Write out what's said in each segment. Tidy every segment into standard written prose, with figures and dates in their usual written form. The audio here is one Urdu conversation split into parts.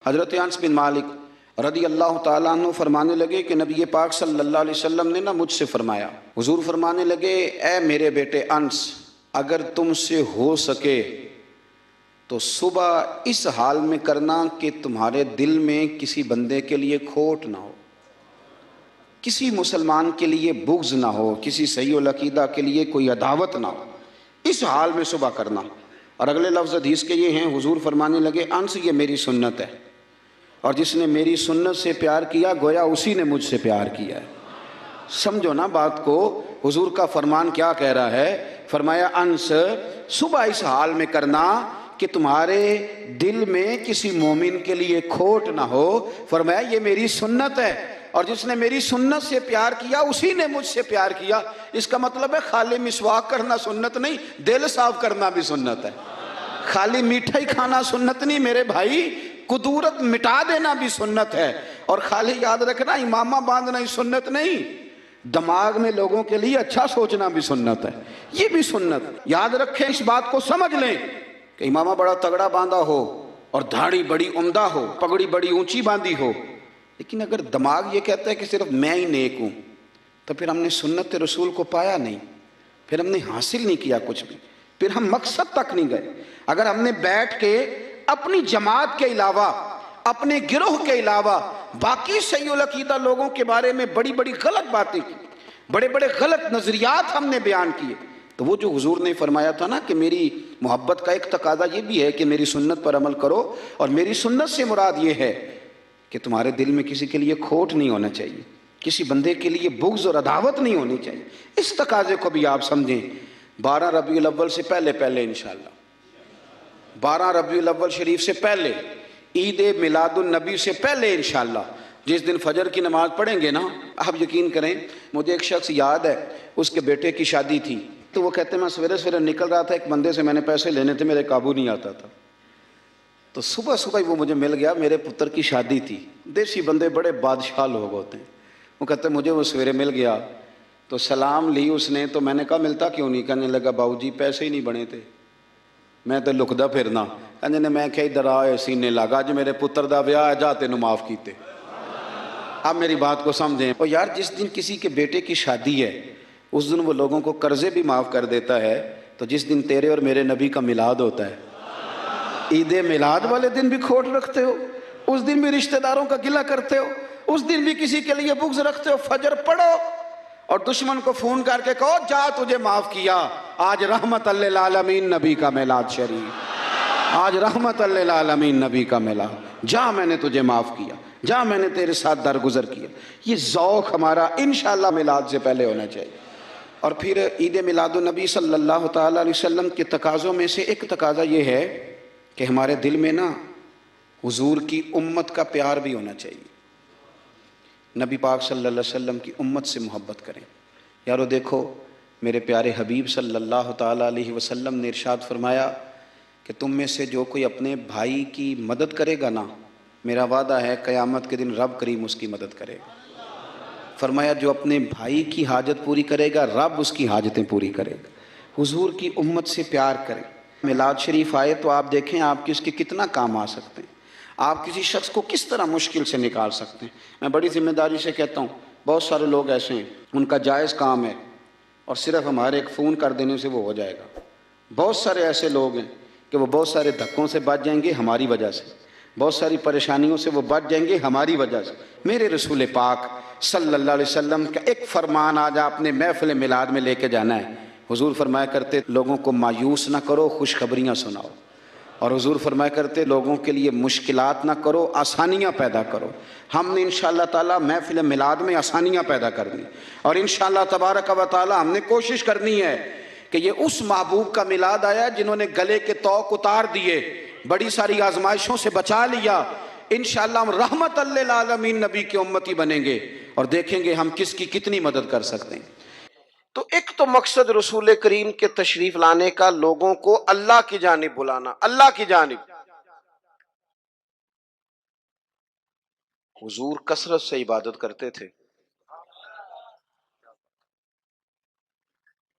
حضرت انس بن مالک رضی اللہ تعالیٰ عنہ فرمانے لگے کہ نبی پاک صلی اللہ علیہ وسلم نے مجھ سے فرمایا، حضور فرمانے لگے، اے میرے بیٹے انس، اگر تم سے ہو سکے تو صبح اس حال میں کرنا کہ تمہارے دل میں کسی بندے کے لیے کھوٹ نہ ہو، کسی مسلمان کے لیے بغض نہ ہو، کسی صحیح العقیدہ کے لیے کوئی عداوت نہ ہو، اس حال میں صبح کرنا۔ اور اگلے لفظ حدیث کے یہ ہیں، حضور فرمانے لگے، انس یہ میری سنت ہے، اور جس نے میری سنت سے پیار کیا گویا اسی نے مجھ سے پیار کیا ہے۔ سمجھو نا بات کو، حضور کا فرمان کیا کہہ رہا ہے؟ فرمایا انس صبح اس حال میں کرنا کہ تمہارے دل میں کسی مومن کے لیے کھوٹ نہ ہو، فرمایا یہ میری سنت ہے، اور جس نے میری سنت سے پیار کیا اسی نے مجھ سے پیار کیا۔ اس کا مطلب ہے خالی مسواک کرنا سنت نہیں، دل صاف کرنا بھی سنت ہے۔ خالی میٹھا ہی کھانا سنت نہیں میرے بھائی، کدورت مٹا دینا بھی سنت ہے، اور خالی یاد رکھنا امامہ باندھنا ہی سنت نہیں، دماغ میں لوگوں کے لیے اچھا سوچنا بھی سنت ہے، یہ بھی سنت۔ یاد رکھیں، اس بات کو سمجھ لیں کہ امامہ بڑا تگڑا باندھا ہو اور دھاڑی بڑی عمدہ ہو، پگڑی بڑی اونچی باندھی ہو، لیکن اگر دماغ یہ کہتا ہے کہ صرف میں ہی نیک ہوں، تو پھر ہم نے سنت رسول کو پایا نہیں، پھر ہم نے حاصل نہیں کیا کچھ بھی، پھر ہم مقصد تک نہیں گئے۔ اگر ہم نے بیٹھ کے اپنی جماعت کے علاوہ، اپنے گروہ کے علاوہ باقی صحیح العقیدہ لوگوں کے بارے میں بڑی بڑی غلط باتیں کی، بڑے بڑے غلط نظریات ہم نے بیان کیے، تو وہ جو حضور نے فرمایا تھا نا کہ میری محبت کا ایک تقاضا یہ بھی ہے کہ میری سنت پر عمل کرو، اور میری سنت سے مراد یہ ہے کہ تمہارے دل میں کسی کے لیے کھوٹ نہیں ہونا چاہیے، کسی بندے کے لیے بغض اور عداوت نہیں ہونی چاہیے۔ اس تقاضے کو بھی آپ سمجھیں۔ 12 ربیع الاول سے پہلے انشاءاللہ، 12 ربیع الاول شریف سے پہلے، عید میلاد النبی سے پہلے انشاءاللہ، جس دن فجر کی نماز پڑھیں گے نا، آپ یقین کریں، مجھے ایک شخص یاد ہے، اس کے بیٹے کی شادی تھی، تو وہ کہتے ہیں میں سویرے سویرے نکل رہا تھا، ایک بندے سے میں نے پیسے لینے تھے، میرے قابو نہیں آتا تھا، تو صبح صبح وہ مجھے مل گیا، میرے پتر کی شادی تھی۔ دیسی بندے بڑے بادشاہ لوگ ہوتے ہیں، وہ کہتے ہیں مجھے وہ سویرے مل گیا، تو سلام لی اس نے، تو میں نے کہا ملتا کیوں نہیں؟ کہنے لگا باؤ جی پیسے ہی نہیں بنے تھے، میں تو لکدا پھرنا۔ کہنے نے میں کہ ادھر آئے سینے لگا، اج میرے پتر دا بیاہ ہے، جا تینوں معاف کیتے۔ اب میری بات کو سمجھیں، اور یار جس دن کسی کے بیٹے کی شادی ہے اس دن وہ لوگوں کو قرضے بھی معاف کر دیتا ہے، تو جس دن تیرے اور میرے نبی کا میلاد ہوتا ہے، عید میلاد والے دن بھی کھوٹ رکھتے ہو، اس دن بھی رشتہ داروں کا گلہ کرتے ہو، اس دن بھی کسی کے لیے بغض رکھتے ہو۔ فجر پڑھو اور دشمن کو فون کر کے کہو جا تجھے معاف کیا، آج رحمت للعالمین نبی کا میلاد شریف، آج رحمت للعالمین نبی کا میلاد، جا میں نے تجھے معاف کیا، جا میں نے تیرے ساتھ درگزر کیا۔ یہ ذوق ہمارا انشاءاللہ میلاد سے پہلے ہونا چاہیے۔ اور پھر عید میلاد النبی صلی اللہ تعالیٰ علیہ وسلم کے تقاضوں میں سے ایک تقاضا یہ ہے کہ ہمارے دل میں نا حضور کی امت کا پیار بھی ہونا چاہیے، نبی پاک صلی اللہ علیہ وسلم کی امت سے محبت کریں۔ یارو دیکھو، میرے پیارے حبیب صلی اللہ تعالیٰ علیہ وسلم نے ارشاد فرمایا کہ تم میں سے جو کوئی اپنے بھائی کی مدد کرے گا نا، میرا وعدہ ہے قیامت کے دن رب کریم اس کی مدد کرے گا۔ فرمایا جو اپنے بھائی کی حاجت پوری کرے گا، رب اس کی حاجتیں پوری کرے گا۔ حضور کی امت سے پیار کریں۔ میلاد شریف آئے تو آپ دیکھیں آپ کس کے کتنا کام آ سکتے ہیں، آپ کسی شخص کو کس طرح مشکل سے نکال سکتے ہیں۔ میں بڑی ذمہ داری سے کہتا ہوں، بہت سارے لوگ ایسے ہیں ان کا جائز کام ہے اور صرف ہمارے ایک فون کر دینے سے وہ ہو جائے گا۔ بہت سارے ایسے لوگ ہیں کہ وہ بہت سارے دھکوں سے بچ جائیں گے ہماری وجہ سے، بہت ساری پریشانیوں سے وہ بچ جائیں گے ہماری وجہ سے۔ میرے رسول پاک صلی اللہ علیہ وسلم کا ایک فرمان آج آپ نے محفل میلاد میں لے کے جانا ہے۔ حضور فرمایا کرتے لوگوں کو مایوس نہ کرو، خوشخبریاں سناؤ، اور حضور فرمایا کرتے لوگوں کے لیے مشکلات نہ کرو، آسانیاں پیدا کرو۔ ہم نے انشاءاللہ تعالی محفل میلاد میں آسانیاں پیدا کرنی، اور انشاءاللہ تبارک و تعالی ہم نے کوشش کرنی ہے کہ یہ اس محبوب کا میلاد آیا جنہوں نے گلے کے طوق اتار دیے، بڑی ساری آزمائشوں سے بچا لیا۔ انشاءاللہ ہم رحمت للعالمین نبی کے امتی بنیں گے اور دیکھیں گے ہم کس کی کتنی مدد کر سکتے ہیں۔ تو ایک تو مقصد رسول کریم کے تشریف لانے کا لوگوں کو اللہ کی جانب بلانا، اللہ کی جانب۔ حضور کثرت سے عبادت کرتے تھے۔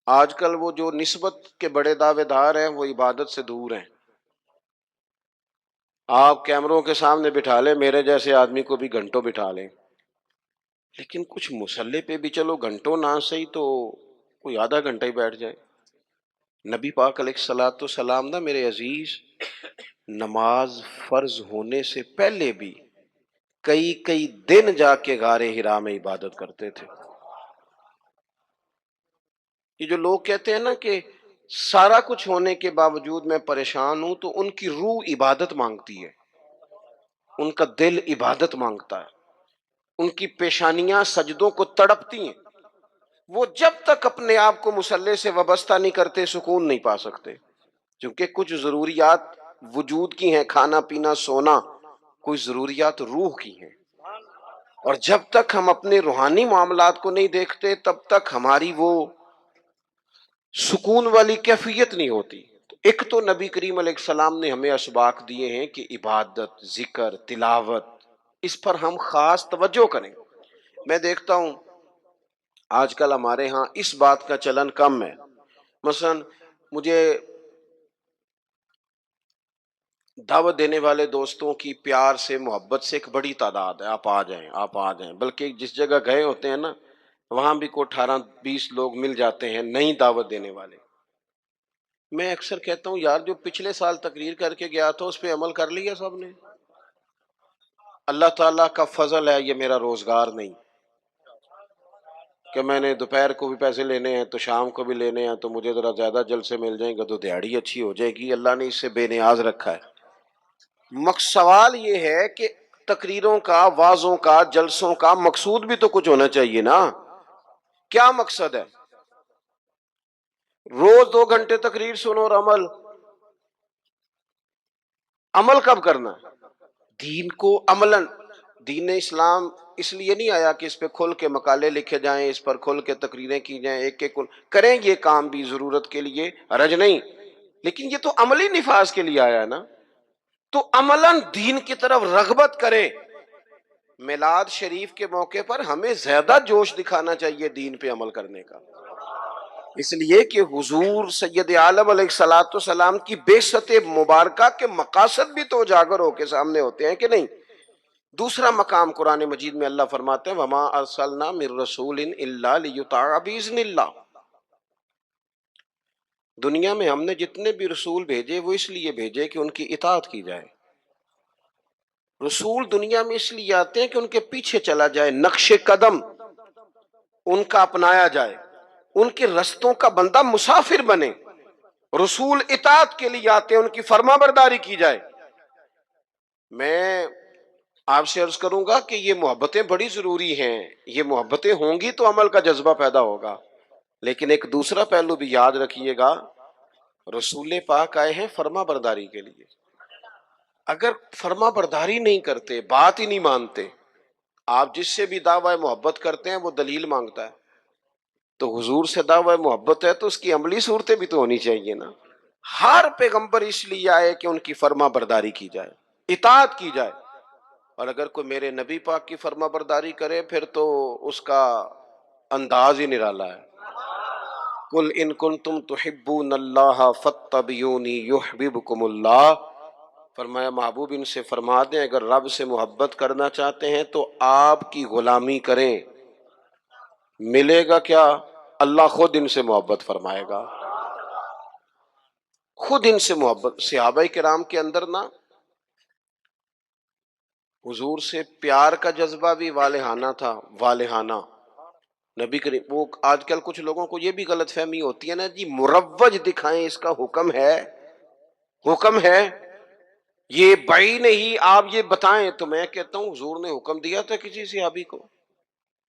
آج کل وہ جو نسبت کے بڑے دعوے دار ہیں وہ عبادت سے دور ہیں۔ آپ کیمروں کے سامنے بٹھا لیں، میرے جیسے آدمی کو بھی گھنٹوں بٹھا لیں، لیکن کچھ مسلح پہ بھی چلو گھنٹوں نہ صحیح تو کوئی آدھا گھنٹہ ہی بیٹھ جائے۔ نبی پاک علیہ الصلوۃ والسلام نا میرے عزیز، نماز فرض ہونے سے پہلے بھی کئی کئی دن جا کے غار حرا میں عبادت کرتے تھے۔ یہ جو لوگ کہتے ہیں نا کہ سارا کچھ ہونے کے باوجود میں پریشان ہوں، تو ان کی روح عبادت مانگتی ہے، ان کا دل عبادت مانگتا ہے، ان کی پیشانیاں سجدوں کو تڑپتی ہیں۔ وہ جب تک اپنے آپ کو مصلی سے وابستہ نہیں کرتے سکون نہیں پا سکتے، کیونکہ کچھ ضروریات وجود کی ہیں، کھانا پینا سونا، کچھ ضروریات روح کی ہیں، اور جب تک ہم اپنے روحانی معاملات کو نہیں دیکھتے تب تک ہماری وہ سکون والی کیفیت نہیں ہوتی۔ ایک تو نبی کریم علیہ السلام نے ہمیں اسباق دیے ہیں کہ عبادت، ذکر، تلاوت، اس پر ہم خاص توجہ کریں۔ میں دیکھتا ہوں آج کل ہمارے ہاں اس بات کا چلن کم ہے۔ مثلا مجھے دعوت دینے والے دوستوں کی پیار سے محبت سے ایک بڑی تعداد ہے، آپ آ جائیں آپ آ جائیں، بلکہ جس جگہ گئے ہوتے ہیں نا وہاں بھی کو 18-20 لوگ مل جاتے ہیں نئی دعوت دینے والے۔ میں اکثر کہتا ہوں یار جو پچھلے سال تقریر کر کے گیا تھا اس پہ عمل کر لیا سب نے؟ اللہ تعالیٰ کا فضل ہے یہ میرا روزگار نہیں کہ میں نے دوپہر کو بھی پیسے لینے ہیں تو شام کو بھی لینے ہیں، تو مجھے ذرا زیادہ جلسے مل جائیں گے تو دیہڑی اچھی ہو جائے گی۔ اللہ نے اس سے بے نیاز رکھا ہے۔ سوال یہ ہے کہ تقریروں کا، وعظوں کا، جلسوں کا مقصود بھی تو کچھ ہونا چاہیے نا۔ کیا مقصد ہے؟ روز 2 گھنٹے تقریر سنو اور عمل کب کرنا ہے؟ دین کو عملاً، دین اسلام اس لیے نہیں آیا کہ اس پہ کھل کے مقالے لکھے جائیں، اس پر کھل کے تقریریں کی جائیں، ایک ایک کریں یہ کام بھی ضرورت کے لیے، حرج نہیں، لیکن یہ تو عملی نفاذ کے لیے آیا ہے نا۔ تو عملاً دین کی طرف رغبت کریں۔ میلاد شریف کے موقع پر ہمیں زیادہ جوش دکھانا چاہیے دین پہ عمل کرنے کا، اس لیے کہ حضور سید عالم علیہ الصلوۃ والسلام کی بعثت مبارکہ کے مقاصد بھی تو اجاگر ہو کے سامنے ہوتے ہیں کہ نہیں۔ دوسرا مقام قرآن مجید میں اللہ فرماتے ہیں وَمَا أَرْسَلْنَا مِن رَّسُولٍ إِلَّا لِيُطَاعَ بِإِذْنِ اللَّهِ۔ دنیا میں ہم نے جتنے بھی رسول بھیجے وہ اس لیے بھیجے کہ ان کی اطاعت کی جائے۔ رسول دنیا میں اس لیے آتے ہیں کہ ان کے پیچھے چلا جائے، نقش قدم ان کا اپنایا جائے، ان کے رستوں کا بندہ مسافر بنے۔ رسول اطاعت کے لیے آتے ہیں، ان کی فرما برداری کی جائے۔ میں آپ سے عرض کروں گا کہ یہ محبتیں بڑی ضروری ہیں، یہ محبتیں ہوں گی تو عمل کا جذبہ پیدا ہوگا، لیکن ایک دوسرا پہلو بھی یاد رکھیے گا، رسول پاک آئے ہیں فرما برداری کے لیے۔ اگر فرما برداری نہیں کرتے، بات ہی نہیں مانتے، آپ جس سے بھی دعوی محبت کرتے ہیں وہ دلیل مانگتا ہے، تو حضور سے دعوی محبت ہے تو اس کی عملی صورتیں بھی تو ہونی چاہیے نا۔ ہر پیغمبر اس لیے آئے کہ ان کی فرما برداری کی جائے، اطاعت کی جائے، اور اگر کوئی میرے نبی پاک کی فرما برداری کرے پھر تو اس کا انداز ہی نرالا ہے۔ قُلْ إِن كُنتُمْ تُحِبُّونَ اللَّهَ فَاتَّبِعُونِي يُحْبِبْكُمُ اللَّهُ، فرمایا محبوب ان سے فرما دیں اگر رب سے محبت کرنا چاہتے ہیں تو آپ کی غلامی کریں، ملے گا کیا؟ اللہ خود ان سے محبت فرمائے گا، خود ان سے محبت۔ صحابہ کرام کے اندر نا حضور سے پیار کا جذبہ بھی والہانہ تھا، والہانہ۔ نبی کریم، وہ آج کل کچھ لوگوں کو یہ بھی غلط فہمی ہوتی ہے نا جی مروج دکھائیں اس کا حکم ہے، حکم ہے، یہ بھائی نہیں آپ یہ بتائیں۔ تو میں کہتا ہوں حضور نے حکم دیا تھا کسی صحابی کو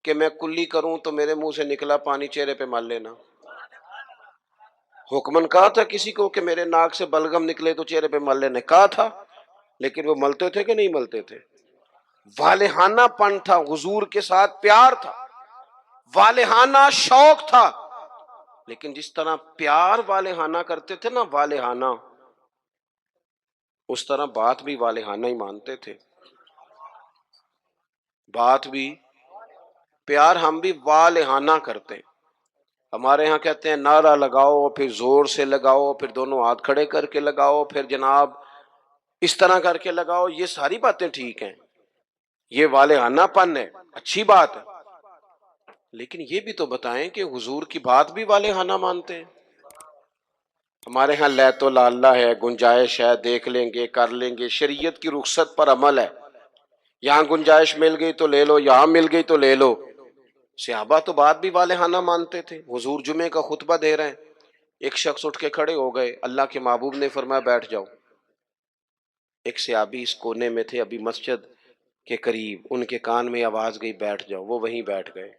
کہ میں کلی کروں تو میرے منہ سے نکلا پانی چہرے پہ مال لینا؟ حکمن کہا تھا کسی کو کہ میرے ناک سے بلغم نکلے تو چہرے پہ مل لینے؟ کہا تھا، لیکن وہ ملتے تھے کہ نہیں ملتے تھے؟ والہانہ پن تھا، حضور کے ساتھ پیار تھا، والہانہ شوق تھا، لیکن جس طرح پیار والہانہ کرتے تھے نا والہانہ، اس طرح بات بھی والہانہ ہی مانتے تھے، بات بھی پیار ہم بھی والہانہ کرتے ہیں۔ ہمارے ہاں کہتے ہیں نعرہ لگاؤ، پھر زور سے لگاؤ، پھر دونوں ہاتھ کھڑے کر کے لگاؤ، پھر جناب اس طرح کر کے لگاؤ، یہ ساری باتیں ٹھیک ہیں، یہ والہانہ پن ہے، اچھی بات ہے، لیکن یہ بھی تو بتائیں کہ حضور کی بات بھی والہانہ مانتے ہیں؟ ہمارے ہاں لیت و لاللہ ہے، گنجائش ہے، دیکھ لیں گے، کر لیں گے، شریعت کی رخصت پر عمل ہے، یہاں گنجائش مل گئی تو لے لو، یہاں مل گئی تو لے لو۔ صحابہ تو بات بھی والہانہ مانتے تھے۔ حضور جمعے کا خطبہ دے رہے ہیں، ایک شخص اٹھ کے کھڑے ہو گئے، اللہ کے محبوب نے فرمایا بیٹھ جاؤ۔ ایک صحابی اس کونے میں تھے ابھی مسجد کے قریب، ان کے کان میں آواز گئی بیٹھ جاؤ، وہ وہیں بیٹھ گئے۔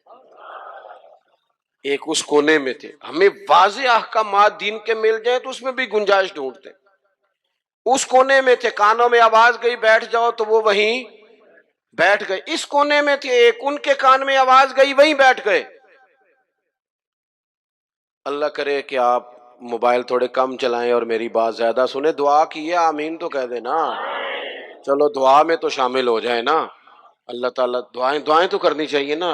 ایک اس کونے میں تھے۔ ہمیں واضح احکامات دین کے مل جائیں تو اس میں بھی گنجائش ڈھونڈتے، اس کونے میں تھے، کانوں میں آواز گئی بیٹھ جاؤ تو وہ وہیں بیٹھ گئے۔ اس کونے میں تھے ایک، ان کے کان میں آواز گئی وہیں بیٹھ گئے۔ اللہ کرے کہ آپ موبائل تھوڑے کم چلائیں اور میری بات زیادہ سنیں، دعا کیے آمین تو کہہ دینا، چلو دعا میں تو شامل ہو جائیں نا۔ اللہ تعالیٰ دعائیں تو کرنی چاہیے نا،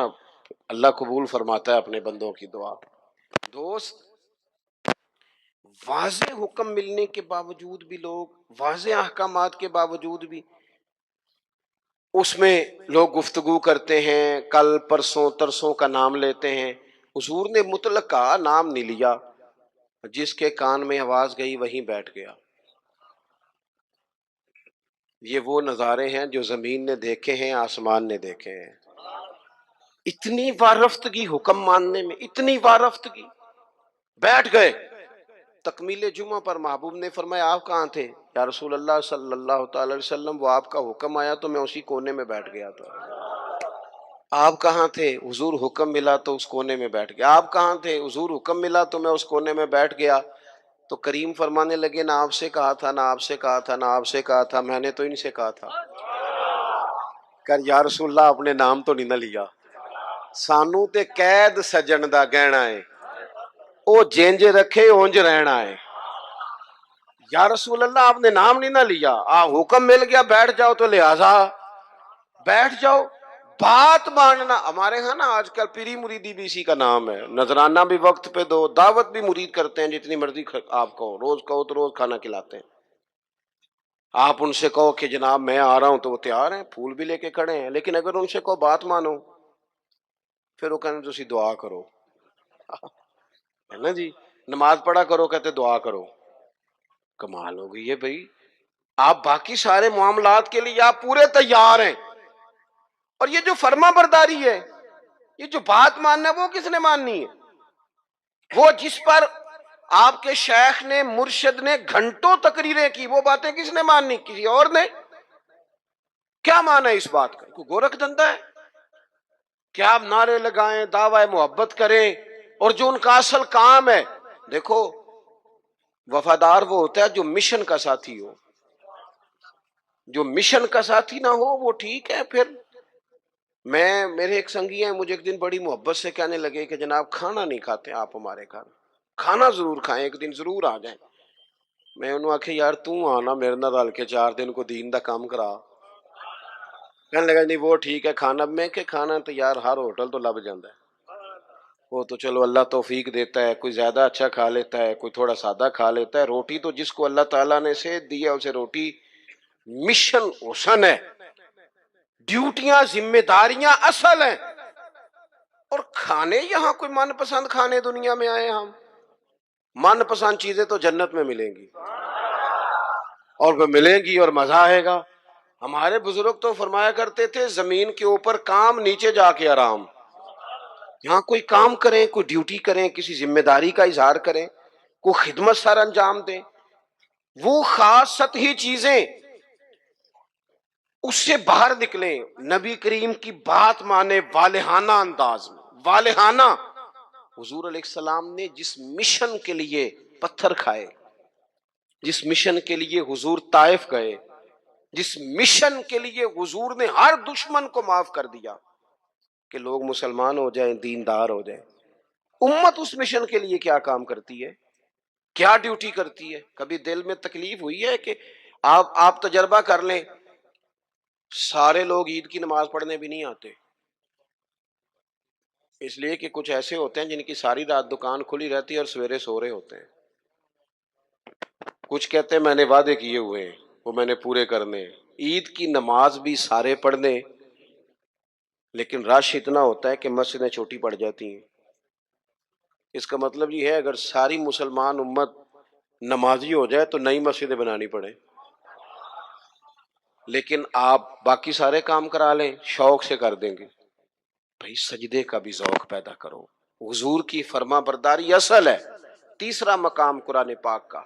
اللہ قبول فرماتا ہے اپنے بندوں کی دعا۔ دوست، واضح حکم ملنے کے باوجود بھی لوگ، واضح احکامات کے باوجود بھی اس میں لوگ گفتگو کرتے ہیں، کل پرسوں ترسوں کا نام لیتے ہیں۔ حضور نے مطلق کا نام نہیں لیا، جس کے کان میں آواز گئی وہیں بیٹھ گیا۔ یہ وہ نظارے ہیں جو زمین نے دیکھے ہیں، آسمان نے دیکھے ہیں۔ اتنی وارفتگی حکم ماننے میں، اتنی وارفتگی، بیٹھ گئے۔ تکمیل جمعہ پر محبوب نے فرمایا آپ کہاں تھے؟ یا رسول اللہ صلی اللہ تعالی علیہ وسلم، وہ آپ کا حکم آیا تو میں اسی کونے میں بیٹھ گیا تھا۔ آپ کہاں تھے؟ حضور حکم ملا تو اس کونے میں بیٹھ گیا۔ آپ کہاں تھے؟ حضور حکم ملا تو میں اس کونے میں بیٹھ گیا۔ تو کریم فرمانے لگے نہ آپ سے کہا تھا، نہ آپ سے کہا تھا، نہ آپ سے کہا تھا، میں نے تو ان سے کہا تھا۔ یا رسول اللہ آپ نے نام تو نہیں نہ لیا، سانو تے قید سجن دا گہنا ہے، او جینج رکھے اونج رہنا ہے۔ یا رسول اللہ آپ نے نام نہیں نہ لیا، حکم مل گیا بیٹھ جاؤ تو لہذا بیٹھ جاؤ۔ بات ماننا ہمارے ہاں نا آج کل پیری مریدی بھی اسی کا نام ہے، نذرانہ بھی وقت پہ دو، دعوت بھی مرید کرتے ہیں جتنی مرضی آپ کہو، روز کہو تو روز کھانا کھلاتے ہیں۔ آپ ان سے کہو کہ جناب میں آ رہا ہوں تو وہ تیار ہیں، پھول بھی لے کے کھڑے ہیں، لیکن اگر ان سے کہو بات مانو، پھر وہ کہنے تسی دعا کرو، ہے نا جی، نماز پڑھا کرو کہتے دعا کرو۔ کمال ہو گئی ہے بھائی، آپ باقی سارے معاملات کے لیے آپ پورے تیار ہیں، اور یہ جو فرما برداری ہے، یہ جو بات ماننا ہے وہ کس نے ماننی ہے؟ وہ جس پر آپ کے شیخ نے، مرشد نے گھنٹوں تقریریں کی، وہ باتیں کس نے ماننی؟ کسی اور نے؟ کیا مانا اس بات کا؟ کوئی گورکھ دھندا ہے؟ کیا آپ نعرے لگائیں، دعوی محبت کریں، اور جو ان کا اصل کام ہے، دیکھو وفادار وہ ہوتا ہے جو مشن کا ساتھی ہو، جو مشن کا ساتھی نہ ہو وہ ٹھیک ہے۔ پھر میرے ایک سنگی ہیں، مجھے ایک دن بڑی محبت سے کہنے لگے کہ جناب کھانا نہیں کھاتے آپ ہمارے گھر، کھانا ضرور کھائیں، ایک دن ضرور آ جائیں۔ میں انہوں آکھے یار توں آنا میرے نال رل کے 4 دن کو دین دا کام کرا۔ کہنے لگا نہیں وہ ٹھیک ہے کھانا، میں کہ کھانا تو یار ہر ہوٹل تو لب جاندہ ہے، وہ تو چلو اللہ توفیق دیتا ہے، کوئی زیادہ اچھا کھا لیتا ہے، کوئی تھوڑا سادہ کھا لیتا ہے، روٹی تو جس کو اللہ تعالیٰ نے صحت دی ہے اسے روٹی مشن حسن ہے، ڈیوٹیاں ذمہ داریاں اصل ہیں، اور کھانے یہاں کوئی من پسند کھانے دنیا میں آئے ہم، من پسند چیزیں تو جنت میں ملیں گی، اور وہ ملیں گی اور مزہ آئے گا۔ ہمارے بزرگ تو فرمایا کرتے تھے زمین کے اوپر کام، نیچے جا کے آرام۔ یہاں کوئی کام کریں، کوئی ڈیوٹی کریں، کسی ذمہ داری کا اظہار کریں، کوئی خدمت سر انجام دیں، وہ خاص سطحی چیزیں اس سے باہر نکلیں، نبی کریم کی بات مانے والہانہ انداز میں، والہانہ۔ حضور علیہ السلام نے جس مشن کے لیے پتھر کھائے، جس مشن کے لیے حضور طائف گئے، جس مشن کے لیے حضور نے ہر دشمن کو معاف کر دیا کہ لوگ مسلمان ہو جائیں، دیندار ہو جائیں، امت اس مشن کے لیے کیا کام کرتی ہے، کیا ڈیوٹی کرتی ہے؟ کبھی دل میں تکلیف ہوئی ہے کہ آپ تجربہ کر لیں، سارے لوگ عید کی نماز پڑھنے بھی نہیں آتے، اس لیے کہ کچھ ایسے ہوتے ہیں جن کی ساری رات دکان کھلی رہتی ہے اور سویرے سو رہے ہوتے ہیں، کچھ کہتے ہیں میں نے وعدے کیے ہوئے ہیں، وہ میں نے پورے کرنے ہیں۔ عید کی نماز بھی سارے پڑھنے، لیکن رش اتنا ہوتا ہے کہ مسجدیں چھوٹی پڑ جاتی ہیں۔ اس کا مطلب یہ ہے اگر ساری مسلمان امت نمازی ہو جائے تو نئی مسجدیں بنانی پڑے، لیکن آپ باقی سارے کام کرا لیں، شوق سے کر دیں گے۔ بھائی سجدے کا بھی ذوق پیدا کرو، حضور کی فرما برداری اصل ہے۔ تیسرا مقام قرآن پاک کا،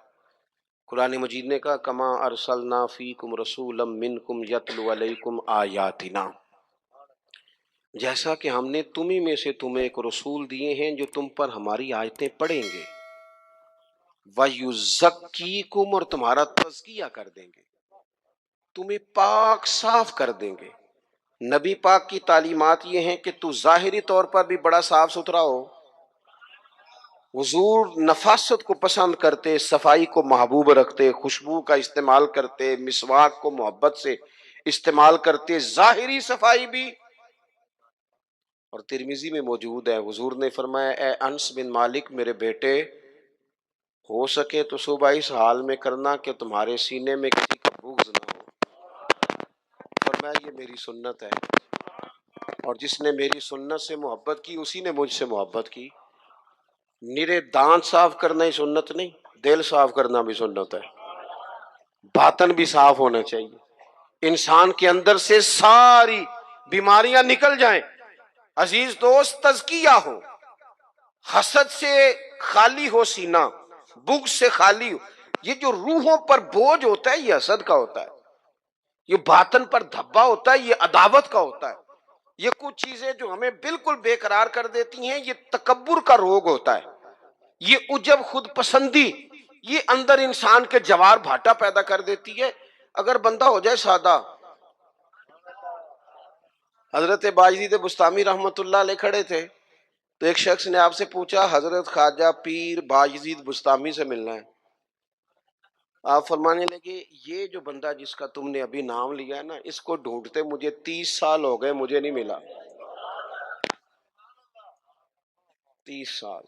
قرآن مجید نے کہا کما ارسلنا فیکم رسولا منکم یتلو علیکم آیاتنا، جیسا کہ ہم نے تمہیں میں سے تمہیں ایک رسول دیے ہیں جو تم پر ہماری آیتیں پڑھیں گے، وَيُزَكِّيكُمْ، اور تمہارا تزکیہ کر دیں گے، تمہیں پاک صاف کر دیں گے۔ نبی پاک کی تعلیمات یہ ہیں کہ تو ظاہری طور پر بھی بڑا صاف ستھرا ہو۔ حضور نفاست کو پسند کرتے، صفائی کو محبوب رکھتے، خوشبو کا استعمال کرتے، مسواک کو محبت سے استعمال کرتے، ظاہری صفائی بھی۔ اور ترمذی میں موجود ہے، حضور نے فرمایا اے انس بن مالک میرے بیٹے، ہو سکے تو صبح اس حال میں کرنا کہ تمہارے سینے میں کسی کا بغض نہ ہو۔ فرمایا یہ میری سنت ہے، اور جس نے میری سنت سے محبت کی اسی نے مجھ سے محبت کی۔ نرے دانت صاف کرنا ہی سنت نہیں، دل صاف کرنا بھی سنت ہے، باطن بھی صاف ہونا چاہیے، انسان کے اندر سے ساری بیماریاں نکل جائیں۔ عزیز دوست، تزکیہ ہو، حسد سے خالی ہو سینہ، بغض سے خالی ہو۔ یہ جو روحوں پر بوجھ ہوتا ہے یہ حسد کا ہوتا ہے، یہ باطن پر دھبا ہوتا ہے یہ عداوت کا ہوتا ہے۔ یہ کچھ چیزیں جو ہمیں بالکل بے قرار کر دیتی ہیں یہ تکبر کا روگ ہوتا ہے، یہ عجب خود پسندی، یہ اندر انسان کے جوار بھاٹا پیدا کر دیتی ہے۔ اگر بندہ ہو جائے سادہ، حضرت باجدید بستامی رحمت اللہ علیہ کھڑے تھے تو ایک شخص نے آپ سے پوچھا حضرت خواجہ پیر باجدید بستامی سے ملنا ہے۔ آپ فرمانے لگے یہ جو بندہ جس کا تم نے ابھی نام لیا ہے نا، اس کو ڈھونڈتے مجھے 30 سال ہو گئے، مجھے نہیں ملا۔ 30 سال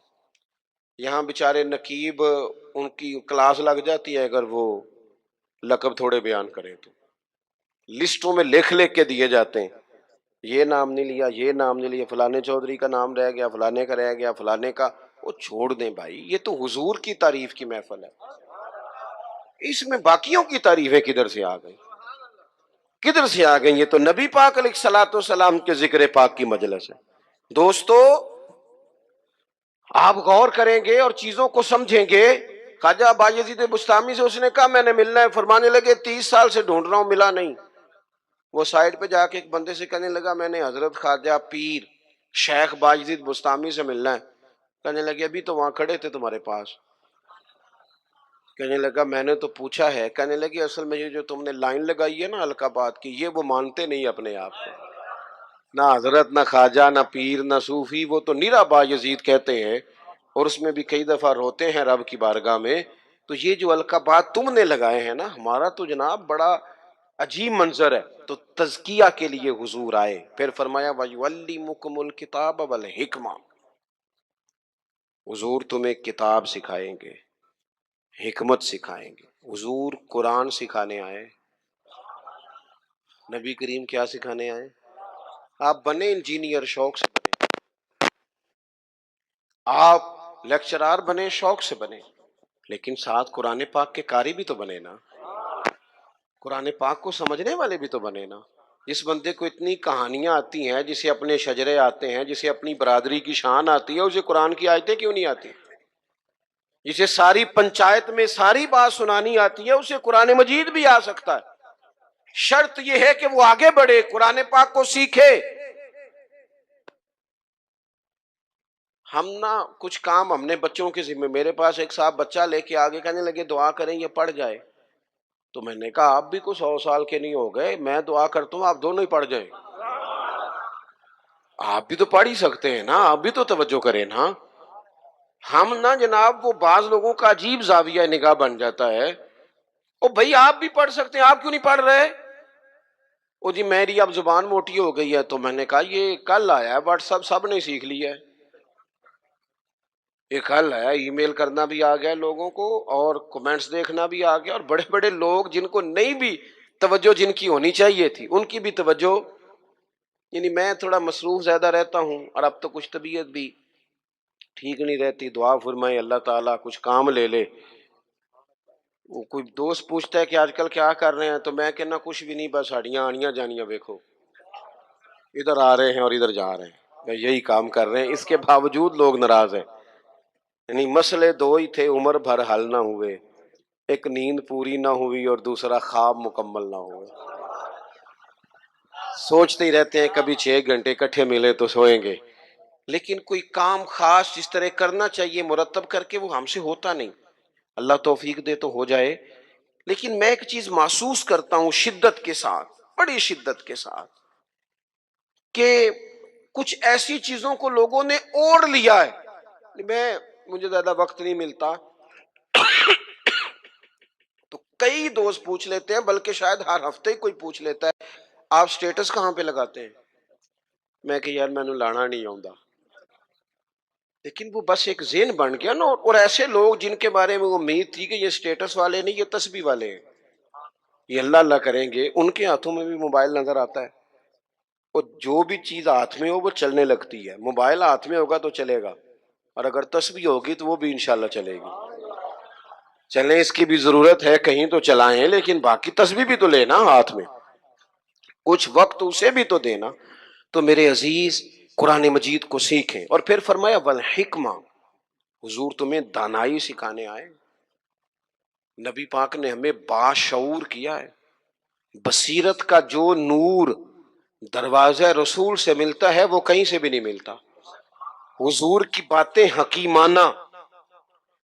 یہاں بیچارے نقیب ان کی کلاس لگ جاتی ہے اگر وہ لقب تھوڑے بیان کریں تو، لسٹوں میں لکھ لکھ کے دیے جاتے ہیں، یہ نام نہیں لیا، یہ نام نہیں لیا، فلانے چودھری کا نام رہ گیا، فلانے کا رہ گیا، فلانے کا۔ وہ چھوڑ دیں بھائی، یہ تو حضور کی تعریف کی محفل ہے، اس میں باقیوں کی تعریفیں کدھر سے آ گئی، کدھر سے آ گئی؟ یہ تو نبی پاک علیہ الصلوۃ والسلام کے ذکر پاک کی مجلس ہے۔ دوستو آپ غور کریں گے اور چیزوں کو سمجھیں گے۔ خواجہ باجدید بستامی سے اس نے کہا میں نے ملنا ہے، فرمانے لگے 30 سال سے ڈھونڈ رہا ہوں، ملا نہیں۔ وہ سائڈ پہ جا کے ایک بندے سے کہنے لگا میں نے حضرت خواجہ پیر شیخ باجدید بستامی سے ملنا ہے۔ کہنے لگے ابھی تو وہاں کھڑے تھے تمہارے پاس۔ کہنے لگا میں نے تو پوچھا ہے۔ کہنے لگے اصل میں یہ جو تم نے لائن لگائی ہے نا القابات کی، یہ وہ مانتے نہیں اپنے آپ کو، نہ حضرت نہ خواجہ نہ پیر نہ صوفی، وہ تو نیرا باجدید کہتے ہیں، اور اس میں بھی کئی دفعہ روتے ہیں رب کی بارگاہ میں۔ تو یہ جو القابات تم نے لگائے ہیں نا، ہمارا تو جناب بڑا عجیب منظر ہے۔ تو تزکیہ کے لیے حضور آئے، پھر فرمایا وَيُعَلِّمُكُمُ الْكِتَابَ وَالْحِکْمَةَ، حضور تمہیں کتاب سکھائیں گے، حکمت سکھائیں گے۔ حضور قرآن سکھانے آئے، نبی کریم کیا سکھانے آئے؟ آپ بنے انجینئر شوق سے بنے، آپ لیکچرار بنے شوق سے بنے، لیکن ساتھ قرآن پاک کے قاری بھی تو بنے نا، قرآن پاک کو سمجھنے والے بھی تو بنے نا۔ جس بندے کو اتنی کہانیاں آتی ہیں، جسے اپنے شجرے آتے ہیں، جسے اپنی برادری کی شان آتی ہے، اسے قرآن کی آیتیں کیوں نہیں آتی؟ جسے ساری پنچایت میں ساری بات سنانی آتی ہے، اسے قرآن مجید بھی آ سکتا ہے۔ شرط یہ ہے کہ وہ آگے بڑھے، قرآن پاک کو سیکھے۔ ہم نا کچھ کام ہم نے بچوں کے ذمہ، میرے پاس ایک صاحب بچہ لے کے آگے کہنے لگے دعا کریں یہ پڑھ جائے، تو میں نے کہا آپ بھی کو 100 سال کے نہیں ہو گئے، میں دعا کرتا ہوں آپ دونوں ہی پڑھ جائیں، آپ بھی تو پڑھ ہی سکتے ہیں نا، آپ بھی تو توجہ کریں نا۔ ہم نا جناب وہ بعض لوگوں کا عجیب زاویہ نگاہ بن جاتا ہے، او بھائی آپ بھی پڑھ سکتے ہیں، آپ کیوں نہیں پڑھ رہے؟ او جی میری اب زبان موٹی ہو گئی ہے، تو میں نے کہا یہ کل آیا ہے واٹس ایپ، سب نے سیکھ لیا ہے۔ ایک حل ہے، ای میل کرنا بھی آ گیا لوگوں کو اور کمنٹس دیکھنا بھی آ گیا، اور بڑے بڑے لوگ جن کو نہیں بھی توجہ جن کی ہونی چاہیے تھی ان کی بھی توجہ، یعنی میں تھوڑا مصروف زیادہ رہتا ہوں، اور اب تو کچھ طبیعت بھی ٹھیک نہیں رہتی، دعا فرمائے اللہ تعالیٰ کچھ کام لے لے۔ وہ کوئی دوست پوچھتا ہے کہ آج کل کیا کر رہے ہیں، تو میں کہنا کچھ بھی نہیں، بس ہڈیاں آنیاں جانیاں دیکھو، ادھر آ رہے ہیں اور ادھر جا رہے ہیں، میں یہی کام کر رہے ہیں، اس کے باوجود لوگ ناراض ہیں۔ یعنی مسئلے دو ہی تھے، عمر بھر حل نہ ہوئے، ایک نیند پوری نہ ہوئی اور دوسرا خواب مکمل نہ ہوئے۔ سوچتے ہی رہتے ہیں کبھی 6 گھنٹے اکٹھے ملے تو سوئیں گے، لیکن کوئی کام خاص جس طرح کرنا چاہیے مرتب کر کے وہ ہم سے ہوتا نہیں۔ اللہ توفیق دے تو ہو جائے، لیکن میں ایک چیز محسوس کرتا ہوں شدت کے ساتھ، بڑی شدت کے ساتھ، کہ کچھ ایسی چیزوں کو لوگوں نے اوڑھ لیا ہے۔ مجھے زیادہ وقت نہیں ملتا تو کئی دوست پوچھ لیتے ہیں، بلکہ شاید ہر ہفتے ہی کوئی پوچھ لیتا ہے آپ سٹیٹس کہاں پہ لگاتے ہیں؟ میں کہ یار میں نے لانا نہیں آؤں، لیکن وہ بس ایک ذہن بن گیا نا، اور ایسے لوگ جن کے بارے میں امید تھی کہ یہ سٹیٹس والے نہیں، یہ تسبیح والے ہیں، یہ اللہ اللہ کریں گے، ان کے ہاتھوں میں بھی موبائل نظر آتا ہے، اور جو بھی چیز ہاتھ میں ہو وہ چلنے لگتی ہے۔ موبائل ہاتھ میں ہوگا تو چلے گا، اور اگر تسبیح ہوگی تو وہ بھی انشاءاللہ چلے گی۔ چلیں، اس کی بھی ضرورت ہے، کہیں تو چلائیں، لیکن باقی تسبیح بھی تو لینا ہاتھ میں، کچھ وقت اسے بھی تو دینا۔ تو میرے عزیز، قرآن مجید کو سیکھیں، اور پھر فرمایا والحکمہ، حضور تمہیں دانائی سکھانے آئے۔ نبی پاک نے ہمیں باشعور کیا ہے۔ بصیرت کا جو نور دروازہ رسول سے ملتا ہے وہ کہیں سے بھی نہیں ملتا۔ حضور کی باتیں حکیمانہ،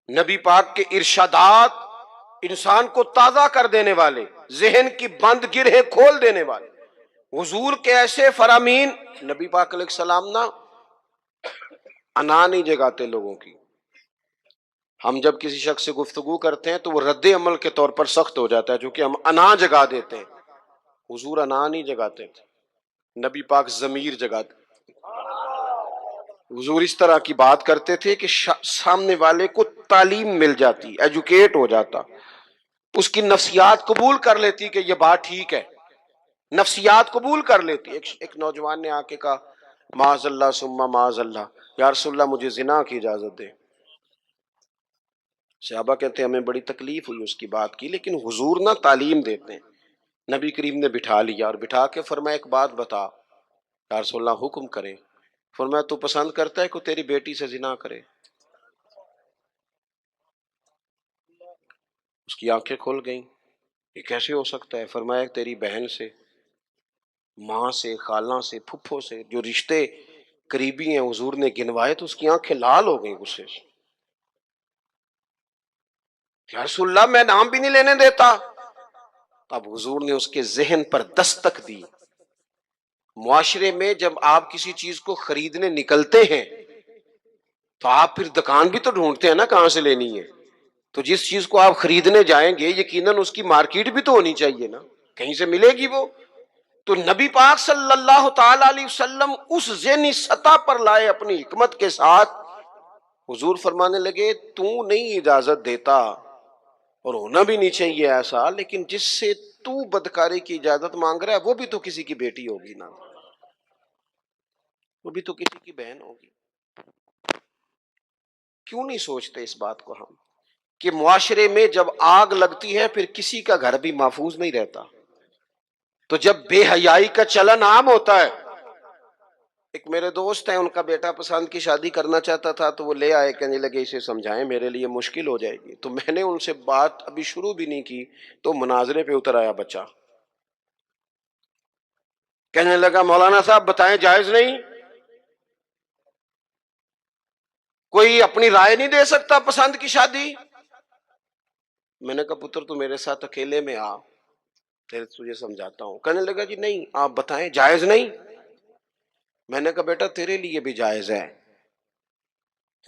نبی پاک کے ارشادات انسان کو تازہ کر دینے والے، ذہن کی بند گرہیں کھول دینے والے، حضور کے ایسے فرامین۔ نبی پاک علیہ السلام نا انا نہیں جگاتے لوگوں کی۔ ہم جب کسی شخص سے گفتگو کرتے ہیں تو وہ رد عمل کے طور پر سخت ہو جاتا ہے، چونکہ ہم انا جگا دیتے ہیں۔ حضور انا نہیں جگاتے تھے، نبی پاک ضمیر جگاتے۔ حضور اس طرح کی بات کرتے تھے کہ سامنے والے کو تعلیم مل جاتی، ایجوکیٹ ہو جاتا، اس کی نفسیات قبول کر لیتی کہ یہ بات ٹھیک ہے، نفسیات قبول کر لیتی۔ ایک نوجوان نے آ کے کہا معاذ اللہ ثم معاذ اللہ، یا رسول اللہ مجھے زنا کی اجازت دے۔ صحابہ کہتے ہیں ہمیں بڑی تکلیف ہوئی اس کی بات کی، لیکن حضور نہ تعلیم دیتے ہیں۔ نبی کریم نے بٹھا لیا اور بٹھا کے فرمایا ایک بات بتا، یا رسول اللہ حکم کریں۔ فرمایا تو پسند کرتا ہے کہ تیری بیٹی سے زنا کرے؟ اس کی آنکھیں کھل گئیں، یہ کیسے ہو سکتا ہے؟ فرمایا تیری بہن سے، ماں سے، خالہ سے، پھپھو سے، جو رشتے قریبی ہیں حضور نے گنوائے، تو اس کی آنکھیں لال ہو گئیں غصے سے۔ یا رسول اللہ میں نام بھی نہیں لینے دیتا۔ اب حضور نے اس کے ذہن پر دستک دی۔ معاشرے میں جب آپ کسی چیز کو خریدنے نکلتے ہیں تو آپ پھر دکان بھی تو ڈھونڈتے ہیں نا کہاں سے لینی ہے، تو جس چیز کو آپ خریدنے جائیں گے یقیناً اس کی مارکیٹ بھی تو ہونی چاہیے نا، کہیں سے ملے گی وہ۔ تو نبی پاک صلی اللہ تعالی علیہ وسلم اس ذہنی سطح پر لائے اپنی حکمت کے ساتھ۔ حضور فرمانے لگے تو نہیں اجازت دیتا، اور ہونا بھی نہیں چاہیے ایسا، لیکن جس سے تو بدکاری کی اجازت مانگ رہا ہے وہ بھی تو کسی کی بیٹی ہوگی نا، وہ بھی تو کسی کی بہن ہوگی۔ کیوں نہیں سوچتے اس بات کو ہم، کہ معاشرے میں جب آگ لگتی ہے پھر کسی کا گھر بھی محفوظ نہیں رہتا۔ تو جب بے حیائی کا چلن عام ہوتا ہے، ایک میرے دوست ہیں، ان کا بیٹا پسند کی شادی کرنا چاہتا تھا، تو وہ لے آئے، کہنے لگے اسے سمجھائیں میرے لیے مشکل ہو جائے گی۔ تو میں نے ان سے بات ابھی شروع بھی نہیں کی تو مناظرے پہ اتر آیا بچہ، کہنے لگا مولانا صاحب بتائیں جائز نہیں؟ کوئی اپنی رائے نہیں دے سکتا پسند کی شادی؟ میں نے کہا پتر تو میرے ساتھ اکیلے میں آ، تجھے سمجھاتا ہوں۔ کہنے لگا جی نہیں آپ بتائیں جائز نہیں؟ میں نے کہا بیٹا تیرے لیے بھی جائز ہے،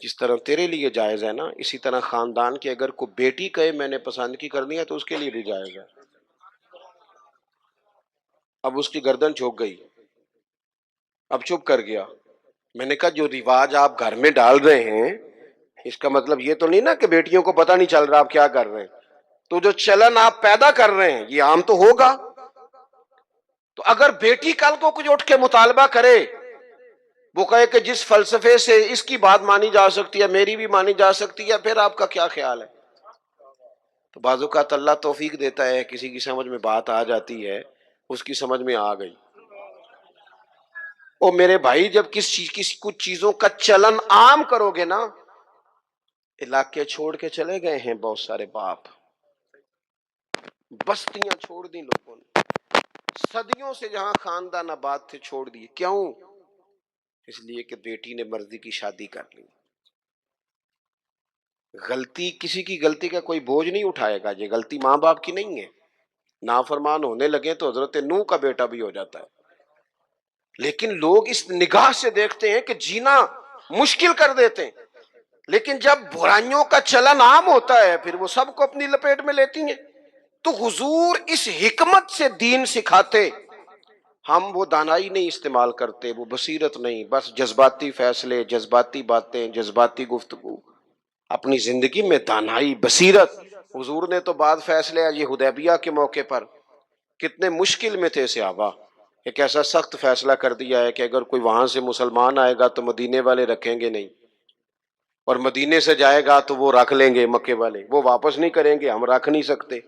جس طرح تیرے لیے جائز ہے نا، اسی طرح خاندان کی اگر کوئی بیٹی کہے میں نے پسند کی کرنی ہے تو اس کے لیے بھی جائز ہے۔ اب اس کی گردن جھک گئی، اب چپ کر گیا۔ میں نے کہا جو رواج آپ گھر میں ڈال رہے ہیں اس کا مطلب یہ تو نہیں نا کہ بیٹیوں کو پتہ نہیں چل رہا آپ کیا کر رہے ہیں. تو جو چلن آپ پیدا کر رہے ہیں یہ عام تو ہوگا. تو اگر بیٹی کل کو کچھ اٹھ کے مطالبہ کرے، وہ کہے کہ جس فلسفے سے اس کی بات مانی جا سکتی ہے میری بھی مانی جا سکتی ہے، پھر آپ کا کیا خیال ہے؟ تو بعض اوقات اللہ توفیق دیتا ہے، کسی کی سمجھ میں بات آ جاتی ہے، اس کی سمجھ میں آ گئی. اور میرے بھائی جب کسی کچھ چیزوں کا چلن عام کرو گے نا، علاقے چھوڑ کے چلے گئے ہیں بہت سارے باپ، بستیاں چھوڑ دی لوگوں نے، صدیوں سے جہاں خاندان آباد تھے چھوڑ دیے. کیوں؟ اس لیے کہ بیٹی نے مرضی کی شادی کر لی. غلطی کسی کی غلطی کا کوئی بوجھ نہیں اٹھائے گا، یہ غلطی ماں باپ کی نہیں ہے. نافرمان ہونے لگے تو حضرت نوح کا بیٹا بھی ہو جاتا ہے. لیکن لوگ اس نگاہ سے دیکھتے ہیں کہ جینا مشکل کر دیتے ہیں، لیکن جب برائیوں کا چلن عام ہوتا ہے پھر وہ سب کو اپنی لپیٹ میں لیتی ہیں. تو حضور اس حکمت سے دین سکھاتے. ہم وہ دانائی نہیں استعمال کرتے، وہ بصیرت نہیں، بس جذباتی فیصلے، جذباتی باتیں، جذباتی گفتگو. اپنی زندگی میں دانائی، بصیرت. حضور نے تو بعد فیصلے یہ حدیبیہ کے موقع پر کتنے مشکل میں تھے صحابہ، ایک ایسا سخت فیصلہ کر دیا ہے کہ اگر کوئی وہاں سے مسلمان آئے گا تو مدینے والے رکھیں گے نہیں، اور مدینے سے جائے گا تو وہ رکھ لیں گے مکے والے، وہ واپس نہیں کریں گے، ہم رکھ نہیں سکتے.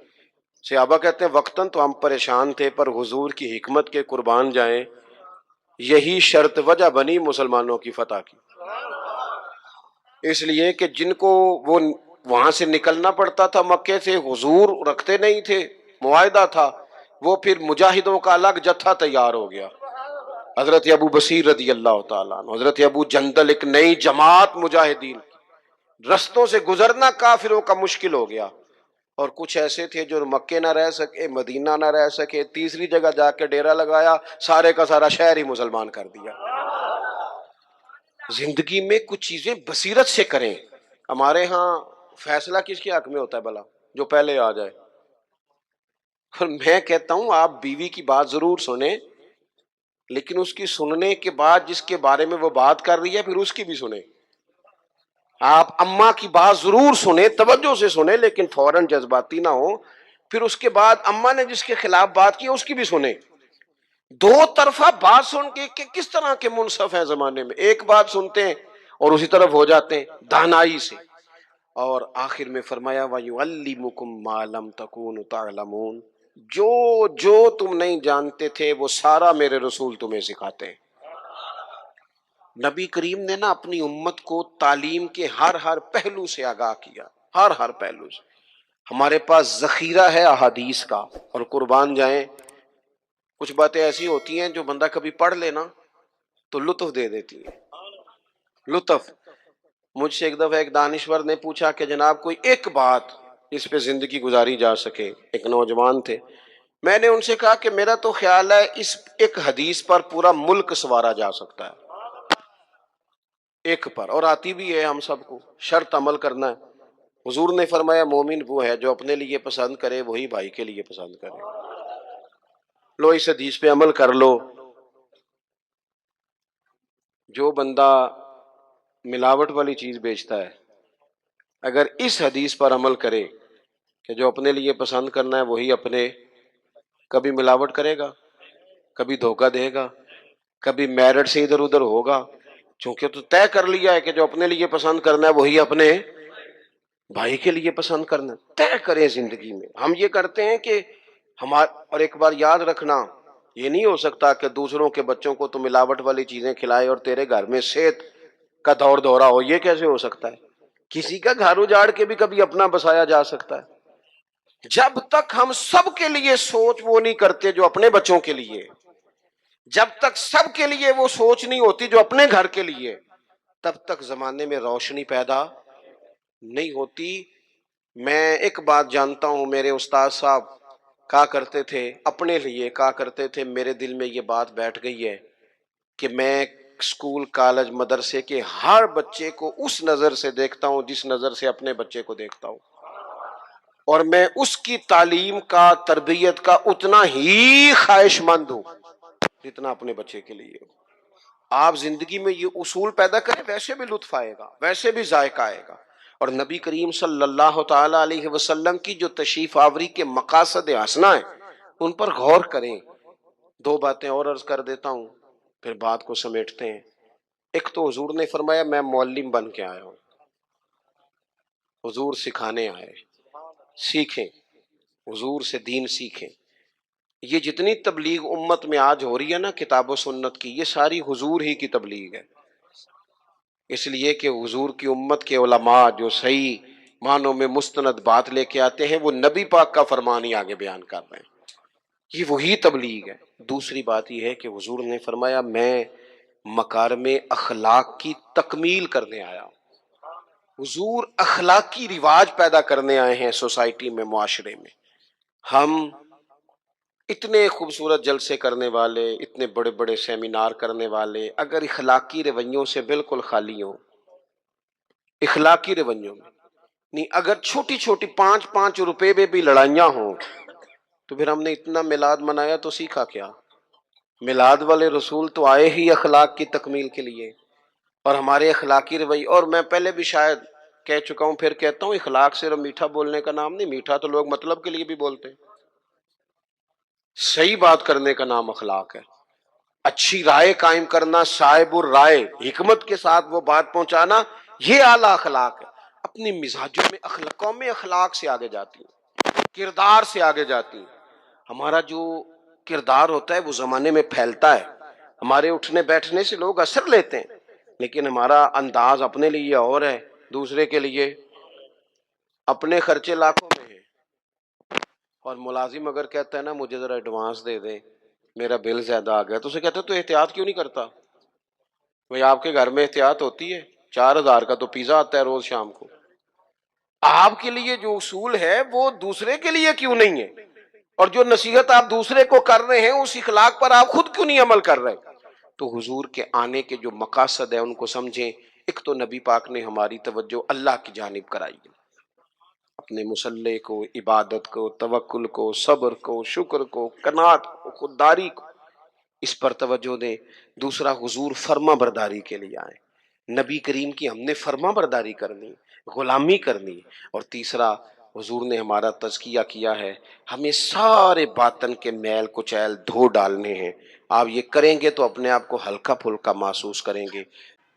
صحابہ کہتے ہیں وقتاً تو ہم پریشان تھے، پر حضور کی حکمت کے قربان جائیں، یہی شرط وجہ بنی مسلمانوں کی فتح کی. اس لیے کہ جن کو وہ وہاں سے نکلنا پڑتا تھا مکے سے، حضور رکھتے نہیں تھے، معاہدہ تھا، وہ پھر مجاہدوں کا الگ جتھا تیار ہو گیا. حضرت ابو بصیر رضی اللہ تعالیٰ عنہ، حضرت ابو جندل، ایک نئی جماعت مجاہدین. رستوں سے گزرنا کافروں کا مشکل ہو گیا، اور کچھ ایسے تھے جو مکے نہ رہ سکے، مدینہ نہ رہ سکے، تیسری جگہ جا کے ڈیرا لگایا، سارے کا سارا شہر ہی مسلمان کر دیا. زندگی میں کچھ چیزیں بصیرت سے کریں. ہمارے ہاں فیصلہ کس کے حق میں ہوتا ہے بھلا؟ جو پہلے آ جائے. اور میں کہتا ہوں آپ بیوی کی بات ضرور سنیں، لیکن اس کی سننے کے بعد جس کے بارے میں وہ بات کر رہی ہے پھر اس کی بھی سنیں. آپ اماں کی بات ضرور سنیں، توجہ سے سنیں، لیکن فوراً جذباتی نہ ہو. پھر اس کے بعد اماں نے جس کے خلاف بات کی اس کی بھی سنیں. دو طرفہ بات سن کے کہ کس طرح کے منصف ہیں زمانے میں، ایک بات سنتے ہیں اور اسی طرف ہو جاتے ہیں دانائی سے. اور آخر میں فرمایا وَيُعَلِّمُكُم مَّا لَمْ تَكُونُوا تَعْلَمُونَ، جو تم نہیں جانتے تھے وہ سارا میرے رسول تمہیں سکھاتے ہیں. نبی کریم نے نا اپنی امت کو تعلیم کے ہر پہلو سے آگاہ کیا، ہر پہلو سے. ہمارے پاس ذخیرہ ہے احادیث کا، اور قربان جائیں کچھ باتیں ایسی ہوتی ہیں جو بندہ کبھی پڑھ لینا تو لطف دے دیتی ہیں. لطف. مجھ سے ایک دفعہ ایک دانشور نے پوچھا کہ جناب کوئی ایک بات اس پہ زندگی گزاری جا سکے، ایک نوجوان تھے. میں نے ان سے کہا کہ میرا تو خیال ہے اس ایک حدیث پر پورا ملک سنوارا جا سکتا ہے، ایک پر، اور آتی بھی ہے ہم سب کو، شرط عمل کرنا ہے. حضور نے فرمایا مومن وہ ہے جو اپنے لیے پسند کرے وہی بھائی کے لیے پسند کرے. لو اس حدیث پہ عمل کر لو. جو بندہ ملاوٹ والی چیز بیچتا ہے اگر اس حدیث پر عمل کرے کہ جو اپنے لیے پسند کرنا ہے وہی اپنے، کبھی ملاوٹ کرے گا، کبھی دھوکہ دے گا، کبھی میرٹ سے ادھر ادھر ہوگا، چونکہ تو طے کر لیا ہے کہ جو اپنے لیے پسند کرنا ہے وہی اپنے بھائی کے لیے پسند کرنا. طے کریں زندگی میں. ہم یہ کرتے ہیں کہ اور ایک بار یاد رکھنا، یہ نہیں ہو سکتا کہ دوسروں کے بچوں کو تو ملاوٹ والی چیزیں کھلائے اور تیرے گھر میں صحت کا دور دورہ ہو. یہ کیسے ہو سکتا ہے؟ کسی کا گھر اجاڑ کے بھی کبھی اپنا بسایا جا سکتا ہے. جب تک ہم سب کے لیے سوچ وہ نہیں کرتے جو اپنے بچوں کے لیے، جب تک سب کے لیے وہ سوچ نہیں ہوتی جو اپنے گھر کے لیے، تب تک زمانے میں روشنی پیدا نہیں ہوتی. میں ایک بات جانتا ہوں، میرے استاد صاحب کہا کرتے تھے، اپنے لیے کہا کرتے تھے، میرے دل میں یہ بات بیٹھ گئی ہے کہ میں اسکول کالج مدرسے کے ہر بچے کو اس نظر سے دیکھتا ہوں جس نظر سے اپنے بچے کو دیکھتا ہوں، اور میں اس کی تعلیم کا، تربیت کا اتنا ہی خواہش مند ہوں جتنا اپنے بچے کے لیے. آپ زندگی میں یہ اصول پیدا کریں، ویسے بھی لطف آئے گا، ویسے بھی ذائقہ آئے گا۔ اور نبی کریم صلی اللہ تعالی علیہ وسلم کی جو تشریف آوری کے مقاصد حسنہ ہیں ان پر غور کریں۔ دو باتیں اور عرض کر دیتا ہوں پھر بات کو سمیٹتے ہیں۔ ایک تو حضور نے فرمایا میں معلم بن کے آیا ہوں، حضور سکھانے آئے، سیکھیں، حضور سے دین سیکھیں۔ یہ جتنی تبلیغ امت میں آج ہو رہی ہے نا کتاب و سنت کی، یہ ساری حضور ہی کی تبلیغ ہے، اس لیے کہ حضور کی امت کے علماء جو صحیح معنوں میں مستند بات لے کے آتے ہیں وہ نبی پاک کا فرمان ہی آگے بیان کر رہے ہیں، یہ وہی تبلیغ ہے۔ دوسری بات یہ ہے کہ حضور نے فرمایا میں مکارم اخلاق کی تکمیل کرنے آیا ہوں۔ حضور اخلاقی رواج پیدا کرنے آئے ہیں سوسائٹی میں، معاشرے میں۔ ہم اتنے خوبصورت جلسے کرنے والے، اتنے بڑے بڑے سیمینار کرنے والے، اگر اخلاقی رویوں سے بالکل خالی ہوں، اخلاقی رویوں میں نہیں، اگر چھوٹی چھوٹی 5 روپے میں بھی لڑائیاں ہوں تو پھر ہم نے اتنا میلاد منایا تو سیکھا کیا؟ میلاد والے رسول تو آئے ہی اخلاق کی تکمیل کے لیے، اور ہمارے اخلاقی رویے، اور میں پہلے بھی شاید کہہ چکا ہوں پھر کہتا ہوں، اخلاق صرف میٹھا بولنے کا نام نہیں، میٹھا تو لوگ مطلب کے لیے بھی بولتے ہیں، صحیح بات کرنے کا نام اخلاق ہے، اچھی رائے قائم کرنا، صاحب الرائے، حکمت کے ساتھ وہ بات پہنچانا، یہ اعلیٰ اخلاق ہے۔ اپنی مزاجوں میں قومیں اخلاق سے آگے جاتی ہیں، کردار سے آگے جاتی ہیں۔ ہمارا جو کردار ہوتا ہے وہ زمانے میں پھیلتا ہے، ہمارے اٹھنے بیٹھنے سے لوگ اثر لیتے ہیں، لیکن ہمارا انداز اپنے لیے اور ہے، دوسرے کے لیے اپنے خرچے لاکھوں میں ہیں۔ اور ملازم اگر کہتا ہے نا مجھے ذرا ایڈوانس دے دیں، میرا بل زیادہ آ گیا، تو اسے کہتے تو احتیاط کیوں نہیں کرتا؟ بھئی آپ کے گھر میں احتیاط ہوتی ہے؟ 4000 کا تو پیزا آتا ہے روز شام کو، آپ کے لیے جو اصول ہے وہ دوسرے کے لیے کیوں نہیں ہے؟ اور جو نصیحت آپ دوسرے کو کر رہے ہیں اس اخلاق پر آپ خود کیوں نہیں عمل کر رہے؟ تو حضور کے آنے کے جو مقاصد ہیں ان کو سمجھیں۔ ایک تو نبی پاک نے ہماری توجہ اللہ کی جانب کرائی ہے، اپنے مصلح کو، عبادت کو، توکل کو، صبر کو، شکر کو، قناعت کو، خودداری کو، اس پر توجہ دیں۔ دوسرا، حضور فرما برداری کے لیے آئے، نبی کریم کی ہم نے فرما برداری کرنی، غلامی کرنی۔ اور تیسرا، حضور نے ہمارا تزکیہ کیا ہے، ہمیں سارے باطن کے میل کچیل دھو ڈالنے ہیں۔ آپ یہ کریں گے تو اپنے آپ کو ہلکا پھلکا محسوس کریں گے۔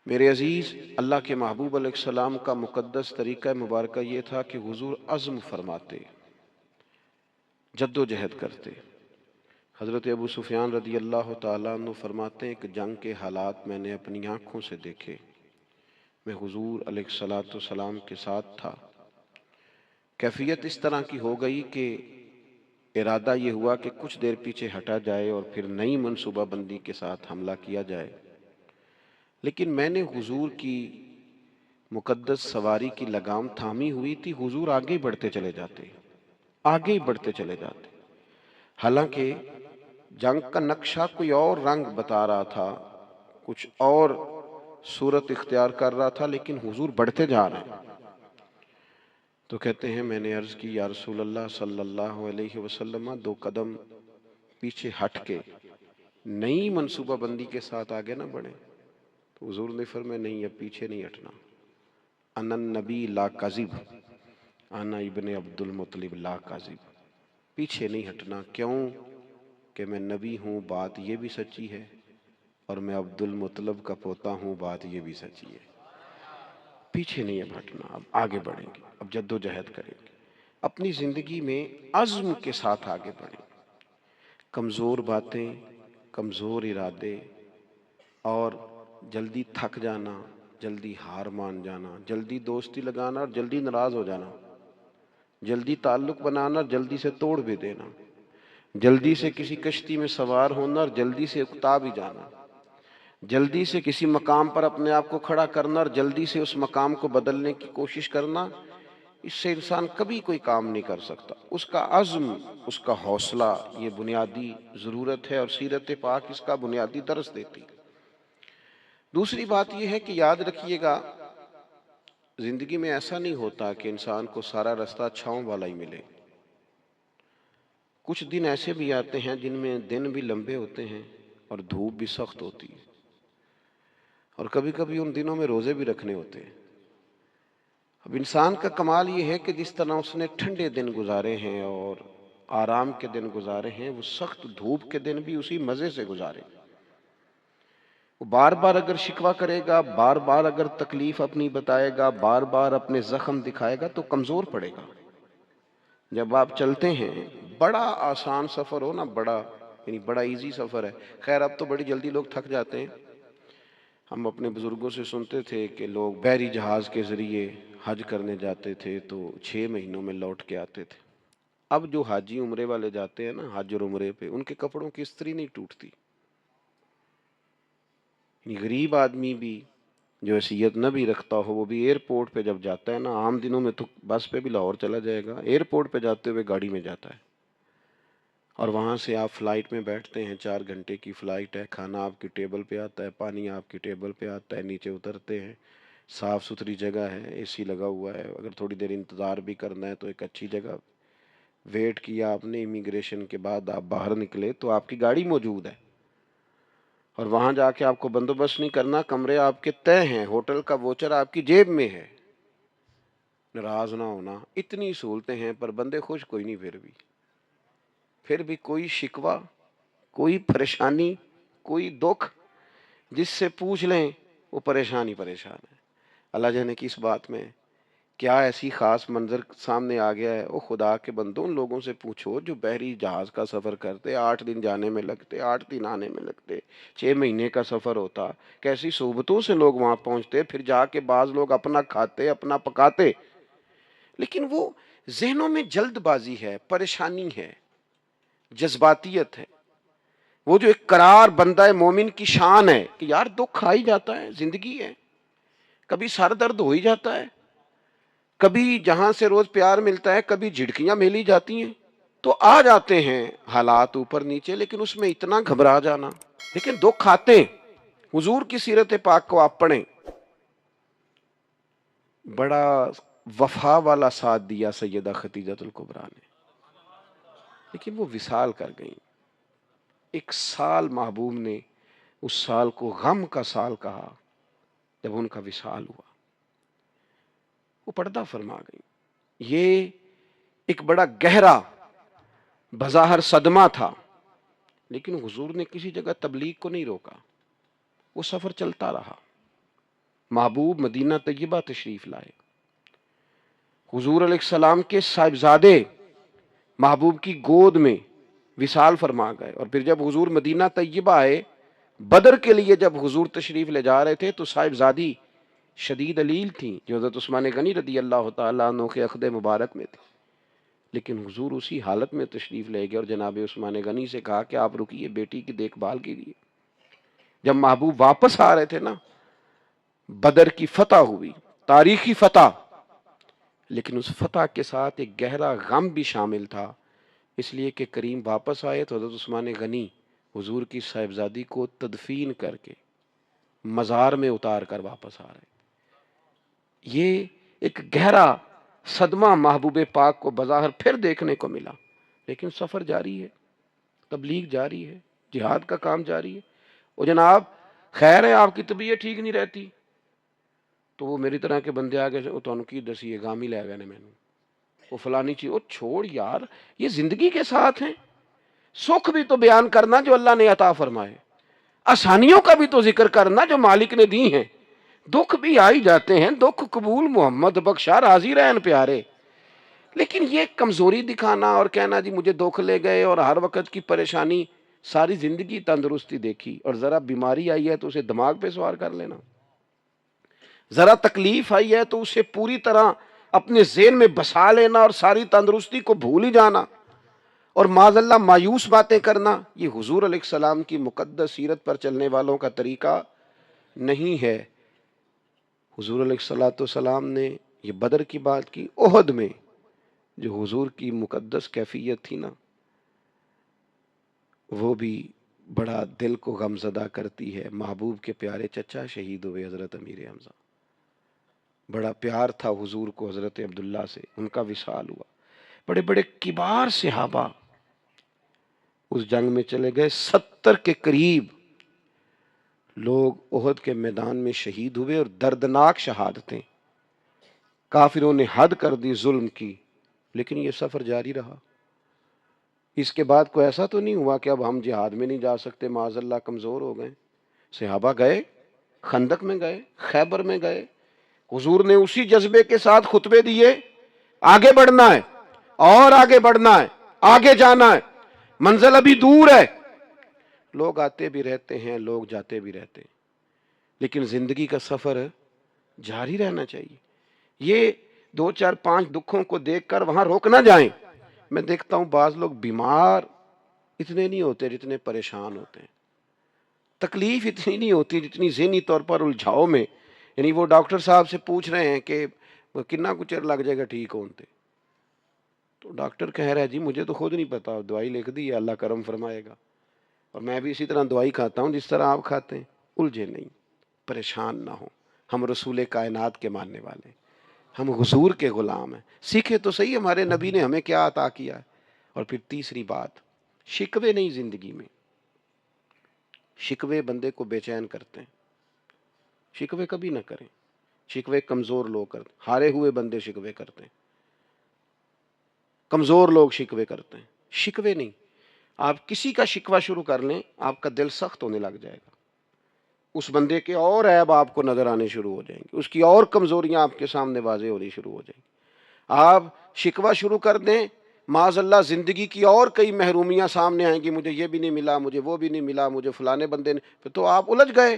میرے عزیز، اللہ کے محبوب علیہ السلام کا مقدس طریقہ مبارکہ یہ تھا کہ حضور عزم فرماتے، جد و جہد کرتے۔ حضرت ابو سفیان رضی اللہ تعالیٰ عنہ فرماتے ہیں کہ جنگ کے حالات میں نے اپنی آنکھوں سے دیکھے، میں حضور علیہ السلام کے ساتھ تھا، کیفیت اس طرح کی ہو گئی کہ ارادہ یہ ہوا کہ کچھ دیر پیچھے ہٹا جائے اور پھر نئی منصوبہ بندی کے ساتھ حملہ کیا جائے، لیکن میں نے حضور کی مقدس سواری کی لگام تھامی ہوئی تھی، حضور آگے بڑھتے چلے جاتے، آگے بڑھتے چلے جاتے، حالانکہ جنگ کا نقشہ کوئی اور رنگ بتا رہا تھا، کچھ اور صورت اختیار کر رہا تھا، لیکن حضور بڑھتے جا رہے ہیں۔ تو کہتے ہیں میں نے عرض کی یا رسول اللہ صلی اللہ علیہ وسلم 2 قدم پیچھے ہٹ کے نئی منصوبہ بندی کے ساتھ آگے نہ بڑھیں؟ تو حضور نے فرمایا نہیں، اب پیچھے نہیں ہٹنا، انا النبی لا کذب، انا ابن عبد المطلب لا کذب، پیچھے نہیں ہٹنا۔ کیوں؟ کہ میں نبی ہوں، بات یہ بھی سچی ہے، اور میں عبد المطلب کا پوتا ہوں، بات یہ بھی سچی ہے۔ پیچھے نہیں اب ہٹنا، اب آگے بڑھیں گے، اب جد و جہد کریں گے، اپنی زندگی میں عزم کے ساتھ آگے بڑھیں۔ کمزور باتیں، کمزور ارادے، اور جلدی تھک جانا، جلدی ہار مان جانا، جلدی دوستی لگانا اور جلدی ناراض ہو جانا، جلدی تعلق بنانا اور جلدی سے توڑ بھی دینا، جلدی سے کسی کشتی میں سوار ہونا اور جلدی سے اکتا بھی جانا، جلدی سے کسی مقام پر اپنے آپ کو کھڑا کرنا اور جلدی سے اس مقام کو بدلنے کی کوشش کرنا، اس سے انسان کبھی کوئی کام نہیں کر سکتا۔ اس کا عزم، اس کا حوصلہ، یہ بنیادی ضرورت ہے، اور سیرت پاک اس کا بنیادی درس دیتی۔ دوسری بات یہ ہے کہ یاد رکھیے گا، زندگی میں ایسا نہیں ہوتا کہ انسان کو سارا راستہ چھاؤں والا ہی ملے۔ کچھ دن ایسے بھی آتے ہیں جن میں دن بھی لمبے ہوتے ہیں اور دھوپ بھی سخت ہوتی ہے، اور کبھی کبھی ان دنوں میں روزے بھی رکھنے ہوتے ہیں۔ اب انسان کا کمال یہ ہے کہ جس طرح اس نے ٹھنڈے دن گزارے ہیں اور آرام کے دن گزارے ہیں، وہ سخت دھوپ کے دن بھی اسی مزے سے گزارے۔ وہ بار بار اگر شکوہ کرے گا، بار بار اگر تکلیف اپنی بتائے گا، بار بار اپنے زخم دکھائے گا تو کمزور پڑے گا۔ جب آپ چلتے ہیں، بڑا آسان سفر ہو نا، بڑا ایزی سفر ہے، خیر اب تو بڑی جلدی لوگ تھک جاتے ہیں۔ ہم اپنے بزرگوں سے سنتے تھے کہ لوگ بحری جہاز کے ذریعے حج کرنے جاتے تھے تو 6 مہینوں میں لوٹ کے آتے تھے۔ اب جو حاجی عمرے والے جاتے ہیں نا، حج اور عمرے پہ، ان کے کپڑوں کی استری نہیں ٹوٹتی۔ غریب آدمی بھی جو حیثیت نہ بھی رکھتا ہو، وہ بھی ایئرپورٹ پہ جب جاتا ہے نا، عام دنوں میں تو بس پہ بھی لاہور چلا جائے گا، ایئرپورٹ پہ جاتے ہوئے گاڑی میں جاتا ہے، اور وہاں سے آپ فلائٹ میں بیٹھتے ہیں، 4 گھنٹے کی فلائٹ ہے، کھانا آپ کی ٹیبل پہ آتا ہے، پانی آپ کی ٹیبل پہ آتا ہے، نیچے اترتے ہیں، صاف ستھری جگہ ہے، اے سی لگا ہوا ہے، اگر تھوڑی دیر انتظار بھی کرنا ہے تو ایک اچھی جگہ، ویٹ کیا آپ نے، امیگریشن کے بعد آپ باہر نکلے تو آپ کی گاڑی موجود ہے، اور وہاں جا کے آپ کو بندوبست نہیں کرنا، کمرے آپ کے طے ہیں، ہوٹل کا ووچر آپ کی جیب میں ہے۔ ناراض نہ ہونا، اتنی سہولتیں ہیں پر بندے خوش کوئی نہیں، پھر بھی کوئی شکوہ، کوئی پریشانی، کوئی دکھ جس سے پوچھ لیں وہ پریشان ہے۔ اللہ جانے کی اس بات میں کیا ایسی خاص منظر سامنے آ گیا ہے۔ او خدا کے بندوں، ان لوگوں سے پوچھو جو بحری جہاز کا سفر کرتے، 8 دن جانے میں لگتے، 8 دن آنے میں لگتے، 6 مہینے کا سفر ہوتا، کیسی صحبتوں سے لوگ وہاں پہنچتے، پھر جا کے بعض لوگ اپنا کھاتے، اپنا پکاتے، لیکن وہ ذہنوں میں جلد بازی ہے، پریشانی ہے، جذباتیت ہے۔ وہ جو ایک قرار بندہ مومن کی شان ہے کہ یار دکھ آ ہی جاتا ہے، زندگی ہے، کبھی سر درد ہو ہی جاتا ہے، کبھی جہاں سے روز پیار ملتا ہے، کبھی جھڑکیاں ملی جاتی ہیں، تو آ جاتے ہیں حالات اوپر نیچے، لیکن اس میں اتنا گھبرا جانا، لیکن دکھ آتے ہیں۔ حضور کی سیرت پاک کو آپ پڑھیں، بڑا وفا والا ساتھ دیا سیدہ خدیجہ الکبریٰ نے، لیکن وہ وصال کر گئیں۔ 1 سال محبوب نے اس سال کو غم کا سال کہا جب ان کا وصال ہوا، وہ پردہ فرما گئی۔ یہ ایک بڑا گہرا بظاہر صدمہ تھا، لیکن حضور نے کسی جگہ تبلیغ کو نہیں روکا، وہ سفر چلتا رہا۔ محبوب مدینہ طیبہ تشریف لائے، حضور علیہ السلام کے صاحبزادے محبوب کی گود میں وصال فرما گئے، اور پھر جب حضور مدینہ طیبہ آئے، بدر کے لیے جب حضور تشریف لے جا رہے تھے تو صاحبزادی شدید علیل تھیں جو حضرت عثمان غنی رضی اللہ تعالیٰ عنہ کے عقد مبارک میں تھی، لیکن حضور اسی حالت میں تشریف لے گئے اور جناب عثمان غنی سے کہا کہ آپ رکیے، بیٹی کی دیکھ بھال کیجیے۔ جب محبوب واپس آ رہے تھے نا، بدر کی فتح ہوئی، تاریخی فتح، لیکن اس فتح کے ساتھ ایک گہرا غم بھی شامل تھا، اس لیے کہ کریم واپس آئے تو حضرت عثمان غنی حضور کی صاحبزادی کو تدفین کر کے مزار میں اتار کر واپس آ رہے۔ یہ ایک گہرا صدمہ محبوب پاک کو بظاہر پھر دیکھنے کو ملا، لیکن سفر جاری ہے، تبلیغ جاری ہے، جہاد کا کام جاری ہے۔ وہ جناب خیر ہے آپ کی طبیعت ٹھیک نہیں رہتی تو وہ میری طرح کے بندے آگے سے تو کی دسی ہے گام ہی لے گئے نے مینوں، وہ فلانی چیز، وہ چھوڑ یار، یہ زندگی کے ساتھ ہیں۔ سکھ بھی تو بیان کرنا جو اللہ نے عطا فرمائے، آسانیوں کا بھی تو ذکر کرنا جو مالک نے دی ہیں، دکھ بھی آئی جاتے ہیں، دکھ قبول محمد بخشا راضی رہن پیارے، لیکن یہ کمزوری دکھانا اور کہنا جی مجھے دکھ لے گئے اور ہر وقت کی پریشانی، ساری زندگی تندرستی دیکھی اور ذرا بیماری آئی ہے تو اسے دماغ پہ سوار کر لینا، ذرا تکلیف آئی ہے تو اسے پوری طرح اپنے ذہن میں بسا لینا اور ساری تندرستی کو بھول ہی جانا اور معاذ اللہ مایوس باتیں کرنا، یہ حضور علیہ السلام کی مقدس سیرت پر چلنے والوں کا طریقہ نہیں ہے۔ حضور علیہ السلام نے یہ بدر کی بات کی، احد میں جو حضور کی مقدس کیفیت تھی نا، وہ بھی بڑا دل کو غم زدہ کرتی ہے۔ محبوب کے پیارے چچا شہید ہوئے حضرت امیر حمزہ، بڑا پیار تھا حضور کو حضرت عبداللہ سے، ان کا وصال ہوا۔ بڑے بڑے کبار صحابہ اس جنگ میں چلے گئے، 70 کے قریب لوگ احد کے میدان میں شہید ہوئے اور دردناک شہادتیں، کافروں نے حد کر دی ظلم کی، لیکن یہ سفر جاری رہا۔ اس کے بعد کوئی ایسا تو نہیں ہوا کہ اب ہم جہاد میں نہیں جا سکتے، معاذ اللہ کمزور ہو گئے۔ صحابہ گئے، خندق میں گئے، خیبر میں گئے، حضور نے اسی جذبے کے ساتھ خطبے دیے، آگے بڑھنا ہے اور آگے بڑھنا ہے، آگے جانا ہے، منزل ابھی دور ہے۔ لوگ آتے بھی رہتے ہیں، لوگ جاتے بھی رہتے ہیں، لیکن زندگی کا سفر جاری رہنا چاہیے۔ یہ 2 4 5 دکھوں کو دیکھ کر وہاں روک نہ جائیں۔ میں دیکھتا ہوں بعض لوگ بیمار اتنے نہیں ہوتے جتنے پریشان ہوتے ہیں، تکلیف اتنی نہیں ہوتی جتنی ذہنی طور پر الجھاؤ میں، یعنی وہ ڈاکٹر صاحب سے پوچھ رہے ہیں کہ کتنا کچھ چر لگ جائے گا ٹھیک ہوتے، تو ڈاکٹر کہہ رہا ہے جی مجھے تو خود نہیں پتا، دوائی لکھ دی ہے، اللہ کرم فرمائے گا، اور میں بھی اسی طرح دوائی کھاتا ہوں جس طرح آپ کھاتے ہیں۔ الجھے نہیں، پریشان نہ ہوں، ہم رسول کائنات کے ماننے والے ہیں، ہم حضور کے غلام ہیں، سیکھے تو صحیح ہمارے نبی نے ہمیں کیا عطا کیا ہے۔ اور پھر تیسری بات، شکوے نہیں زندگی میں، شکوے بندے کو بے چین کرتے ہیں، شکوے کبھی نہ کریں، شکوے کمزور لوگ کرتے ہیں، ہارے ہوئے بندے شکوے کرتے ہیں، کمزور لوگ شکوے کرتے ہیں، شکوے نہیں۔ آپ کسی کا شکوہ شروع کر لیں، آپ کا دل سخت ہونے لگ جائے گا، اس بندے کے اور عیب آپ کو نظر آنے شروع ہو جائیں گے، اس کی اور کمزوریاں آپ کے سامنے واضح ہونی شروع ہو جائیں گی۔ آپ شکوہ شروع کر دیں، معاذ اللہ زندگی کی اور کئی محرومیاں سامنے آئیں گی، مجھے یہ بھی نہیں ملا، مجھے وہ بھی نہیں ملا، مجھے فلانے بندے نے، پھر تو آپ الجھ گئے۔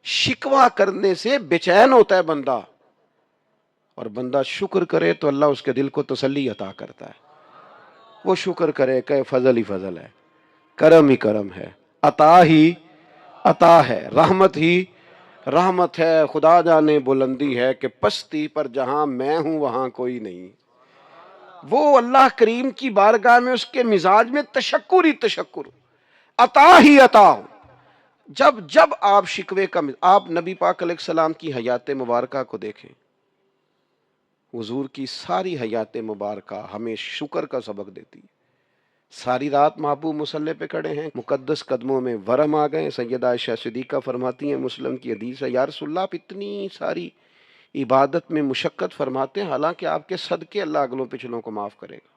شکوہ کرنے سے بے چین ہوتا ہے بندہ، اور بندہ شکر کرے تو اللہ اس کے دل کو تسلی عطا کرتا ہے۔ وہ شکر کرے کہ فضل ہی فضل ہے، کرم ہی کرم ہے، عطا ہی عطا ہے، رحمت ہی رحمت ہے، خدا جانے بلندی ہے کہ پستی پر جہاں میں ہوں وہاں کوئی نہیں۔ وہ اللہ کریم کی بارگاہ میں اس کے مزاج میں تشکر ہی تشکر، عطا ہی عطا ہو۔ جب جب آپ شکوے کا آپ نبی پاک علیہ السلام کی حیات مبارکہ کو دیکھیں، حضور کی ساری حیات مبارکہ ہمیں شکر کا سبق دیتی ہے۔ ساری رات محبوب مصلی پہ کھڑے ہیں، مقدس قدموں میں ورم آ گئے۔ سیدہ عائشہ صدیقہ فرماتی ہیں، مسلم کی حدیث ہے، یا رسول اللہ آپ اتنی ساری عبادت میں مشقت فرماتے ہیں، حالانکہ آپ کے صدقے اللہ اگلوں پچھلوں کو معاف کرے گا،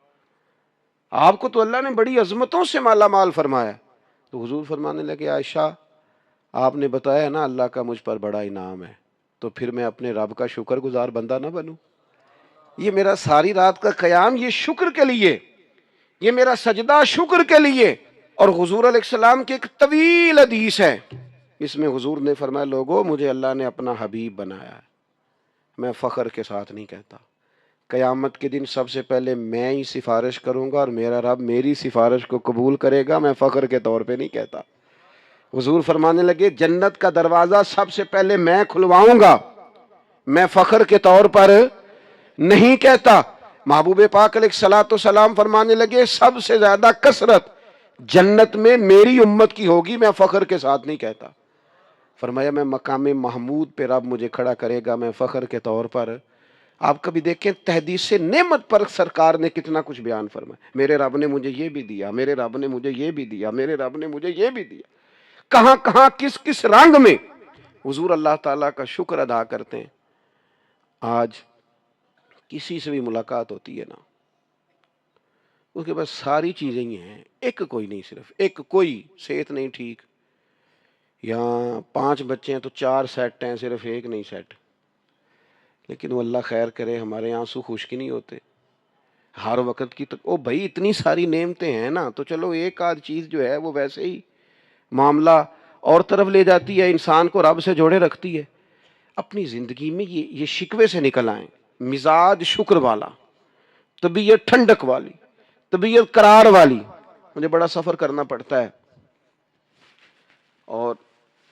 آپ کو تو اللہ نے بڑی عظمتوں سے مالا مال فرمایا۔ تو حضور فرمانے لگے، عائشہ آپ نے بتایا نا اللہ کا مجھ پر بڑا انعام ہے، تو پھر میں اپنے رب کا شکر گزار بندہ نہ بنوں؟ یہ میرا ساری رات کا قیام یہ شکر کے لیے، یہ میرا سجدہ شکر کے لیے۔ اور حضور علیہ السلام کی ایک طویل حدیث ہے، اس میں حضور نے فرمایا، لوگوں مجھے اللہ نے اپنا حبیب بنایا ہے، میں فخر کے ساتھ نہیں کہتا، قیامت کے دن سب سے پہلے میں ہی سفارش کروں گا اور میرا رب میری سفارش کو قبول کرے گا، میں فخر کے طور پہ نہیں کہتا۔ حضور فرمانے لگے، جنت کا دروازہ سب سے پہلے میں کھلواؤں گا، میں فخر کے طور پر نہیں کہتا۔ محبوب پاک علیہ الصلوۃ والسلام فرمانے لگے، سب سے زیادہ کثرت جنت میں میری امت کی ہوگی، میں فخر کے ساتھ نہیں کہتا۔ فرمایا میں مقام محمود پہ رب مجھے کھڑا کرے گا، میں فخر کے طور پر۔ آپ کبھی دیکھیں تحدیث نعمت پر سرکار نے کتنا کچھ بیان فرمایا، میرے رب نے مجھے یہ بھی دیا، میرے رب نے مجھے یہ بھی دیا، میرے رب نے مجھے یہ بھی دیا، کہاں کہاں کس کس رنگ میں حضور اللہ تعالیٰ کا شکر ادا کرتے ہیں۔ آج کسی سے بھی ملاقات ہوتی ہے نا، اس کے پاس ساری چیزیں ہی ہیں، ایک کوئی نہیں، صرف ایک کوئی صحت نہیں ٹھیک، یہاں 5 بچے ہیں تو 4 سیٹ ہیں، صرف ایک نہیں سیٹ، لیکن وہ اللہ خیر کرے ہمارے آنسو خشک نہیں ہوتے ہر وقت کی۔ تو او بھائی اتنی ساری نعمتیں ہیں نا، تو چلو ایک آدھ چیز جو ہے وہ ویسے ہی معاملہ اور طرف لے جاتی ہے، انسان کو رب سے جوڑے رکھتی ہے۔ اپنی زندگی میں یہ شکوے سے نکل آئیں، مزاج شکر والا، طبیعت ٹھنڈک والی، طبیعت قرار والی۔ مجھے بڑا سفر کرنا پڑتا ہے اور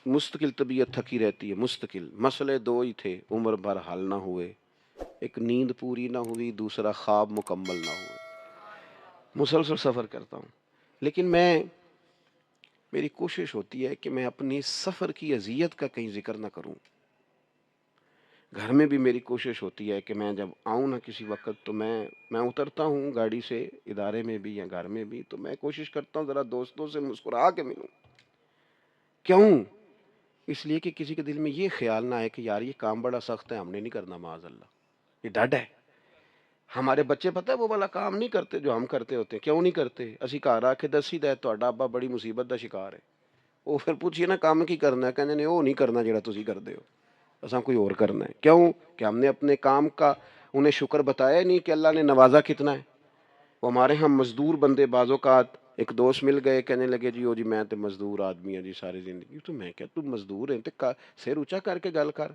مستقل طبیعت تھکی رہتی ہے، مستقل مسئلے 2 ہی تھے، عمر بھر حل نہ ہوئے، ایک نیند پوری نہ ہوئی، دوسرا خواب مکمل نہ ہوئے۔ مسلسل سفر کرتا ہوں، لیکن میری کوشش ہوتی ہے کہ میں اپنی سفر کی اذیت کا کہیں ذکر نہ کروں۔ گھر میں بھی میری کوشش ہوتی ہے کہ میں جب آؤں نا کسی وقت، تو میں اترتا ہوں گاڑی سے، ادارے میں بھی یا گھر میں بھی، تو میں کوشش کرتا ہوں ذرا دوستوں سے مسکرا کے ملوں۔ کیوں؟ اس لیے کہ کسی کے دل میں یہ خیال نہ ہے کہ یار یہ کام بڑا سخت ہے، ہم نے نہیں کرنا، معاذ اللہ، یہ ڈڈ ہے۔ ہمارے بچے پتہ ہے وہ والا کام نہیں کرتے جو ہم کرتے ہوتے ہیں۔ کیوں نہیں کرتے؟ اسی گھر آ کے دسی دا تہاڈا ابا بڑی مصیبت دا شکار ہے، وہ پھر پوچھیے نا کام کی کرنا ہے، کہندے نے وہ نہیں کرنا جڑا تسی کردے ہو، اساں کوئی اور کرنا ہے۔ کیوں؟ کہ ہم نے اپنے کام کا انہیں شکر بتایا نہیں کہ اللہ نے نوازا کتنا ہے۔ وہ ہمارے ہم مزدور بندے بعض اوقات ایک دوست مل گئے، کہنے لگے جی او جی میں تے مزدور آدمی ہوں جی ساری زندگی۔ تو میں کہا تو مزدور ہے تے سر اونچا کر کے گل کر،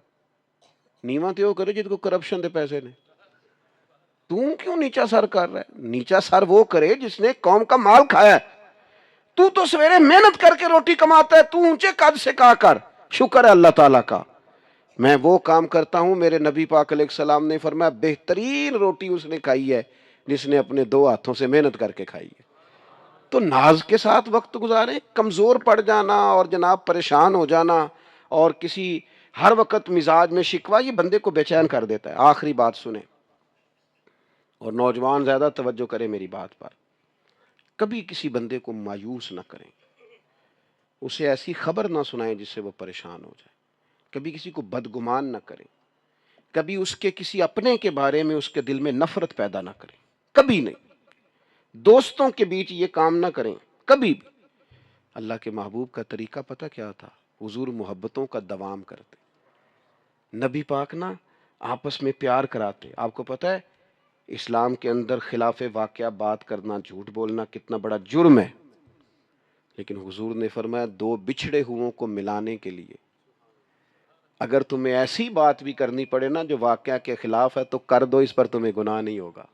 نیواں تے وہ کرے جے کو کرپشن دے پیسے نے، تو کیوں نیچا سر کر رہا ہے؟ نیچا سر وہ کرے جس نے قوم کا مال کھایا ہے۔ تو سویرے محنت کر کے روٹی کماتا ہے، تو اونچے قد سے کہا کر شکر ہے اللہ تعالیٰ کا میں وہ کام کرتا ہوں۔ میرے نبی پاک علیہ السلام نے فرمایا بہترین روٹی اس نے کھائی ہے جس نے اپنے دو ہاتھوں سے محنت کر کے کھائی ہے۔ تو ناز کے ساتھ وقت گزاریں۔ کمزور پڑ جانا اور جناب پریشان ہو جانا اور کسی ہر وقت مزاج میں شکوہ، یہ بندے کو بے چین کر دیتا ہے۔ آخری بات سنیں اور نوجوان زیادہ توجہ کریں میری بات پر، کبھی کسی بندے کو مایوس نہ کریں، اسے ایسی خبر نہ سنائیں جس سے وہ پریشان ہو جائے، کبھی کسی کو بدگمان نہ کریں، کبھی اس کے کسی اپنے کے بارے میں اس کے دل میں نفرت پیدا نہ کریں، کبھی نہیں۔ دوستوں کے بیچ یہ کام نہ کریں کبھی بھی۔ اللہ کے محبوب کا طریقہ پتہ کیا تھا؟ حضور محبتوں کا دوام کرتے، نبی پاک نا آپس میں پیار کراتے۔ آپ کو پتہ ہے اسلام کے اندر خلاف واقعہ بات کرنا، جھوٹ بولنا کتنا بڑا جرم ہے، لیکن حضور نے فرمایا دو بچھڑے ہوئوں کو ملانے کے لیے اگر تمہیں ایسی بات بھی کرنی پڑے نا جو واقعہ کے خلاف ہے تو کر دو، اس پر تمہیں گناہ نہیں ہوگا۔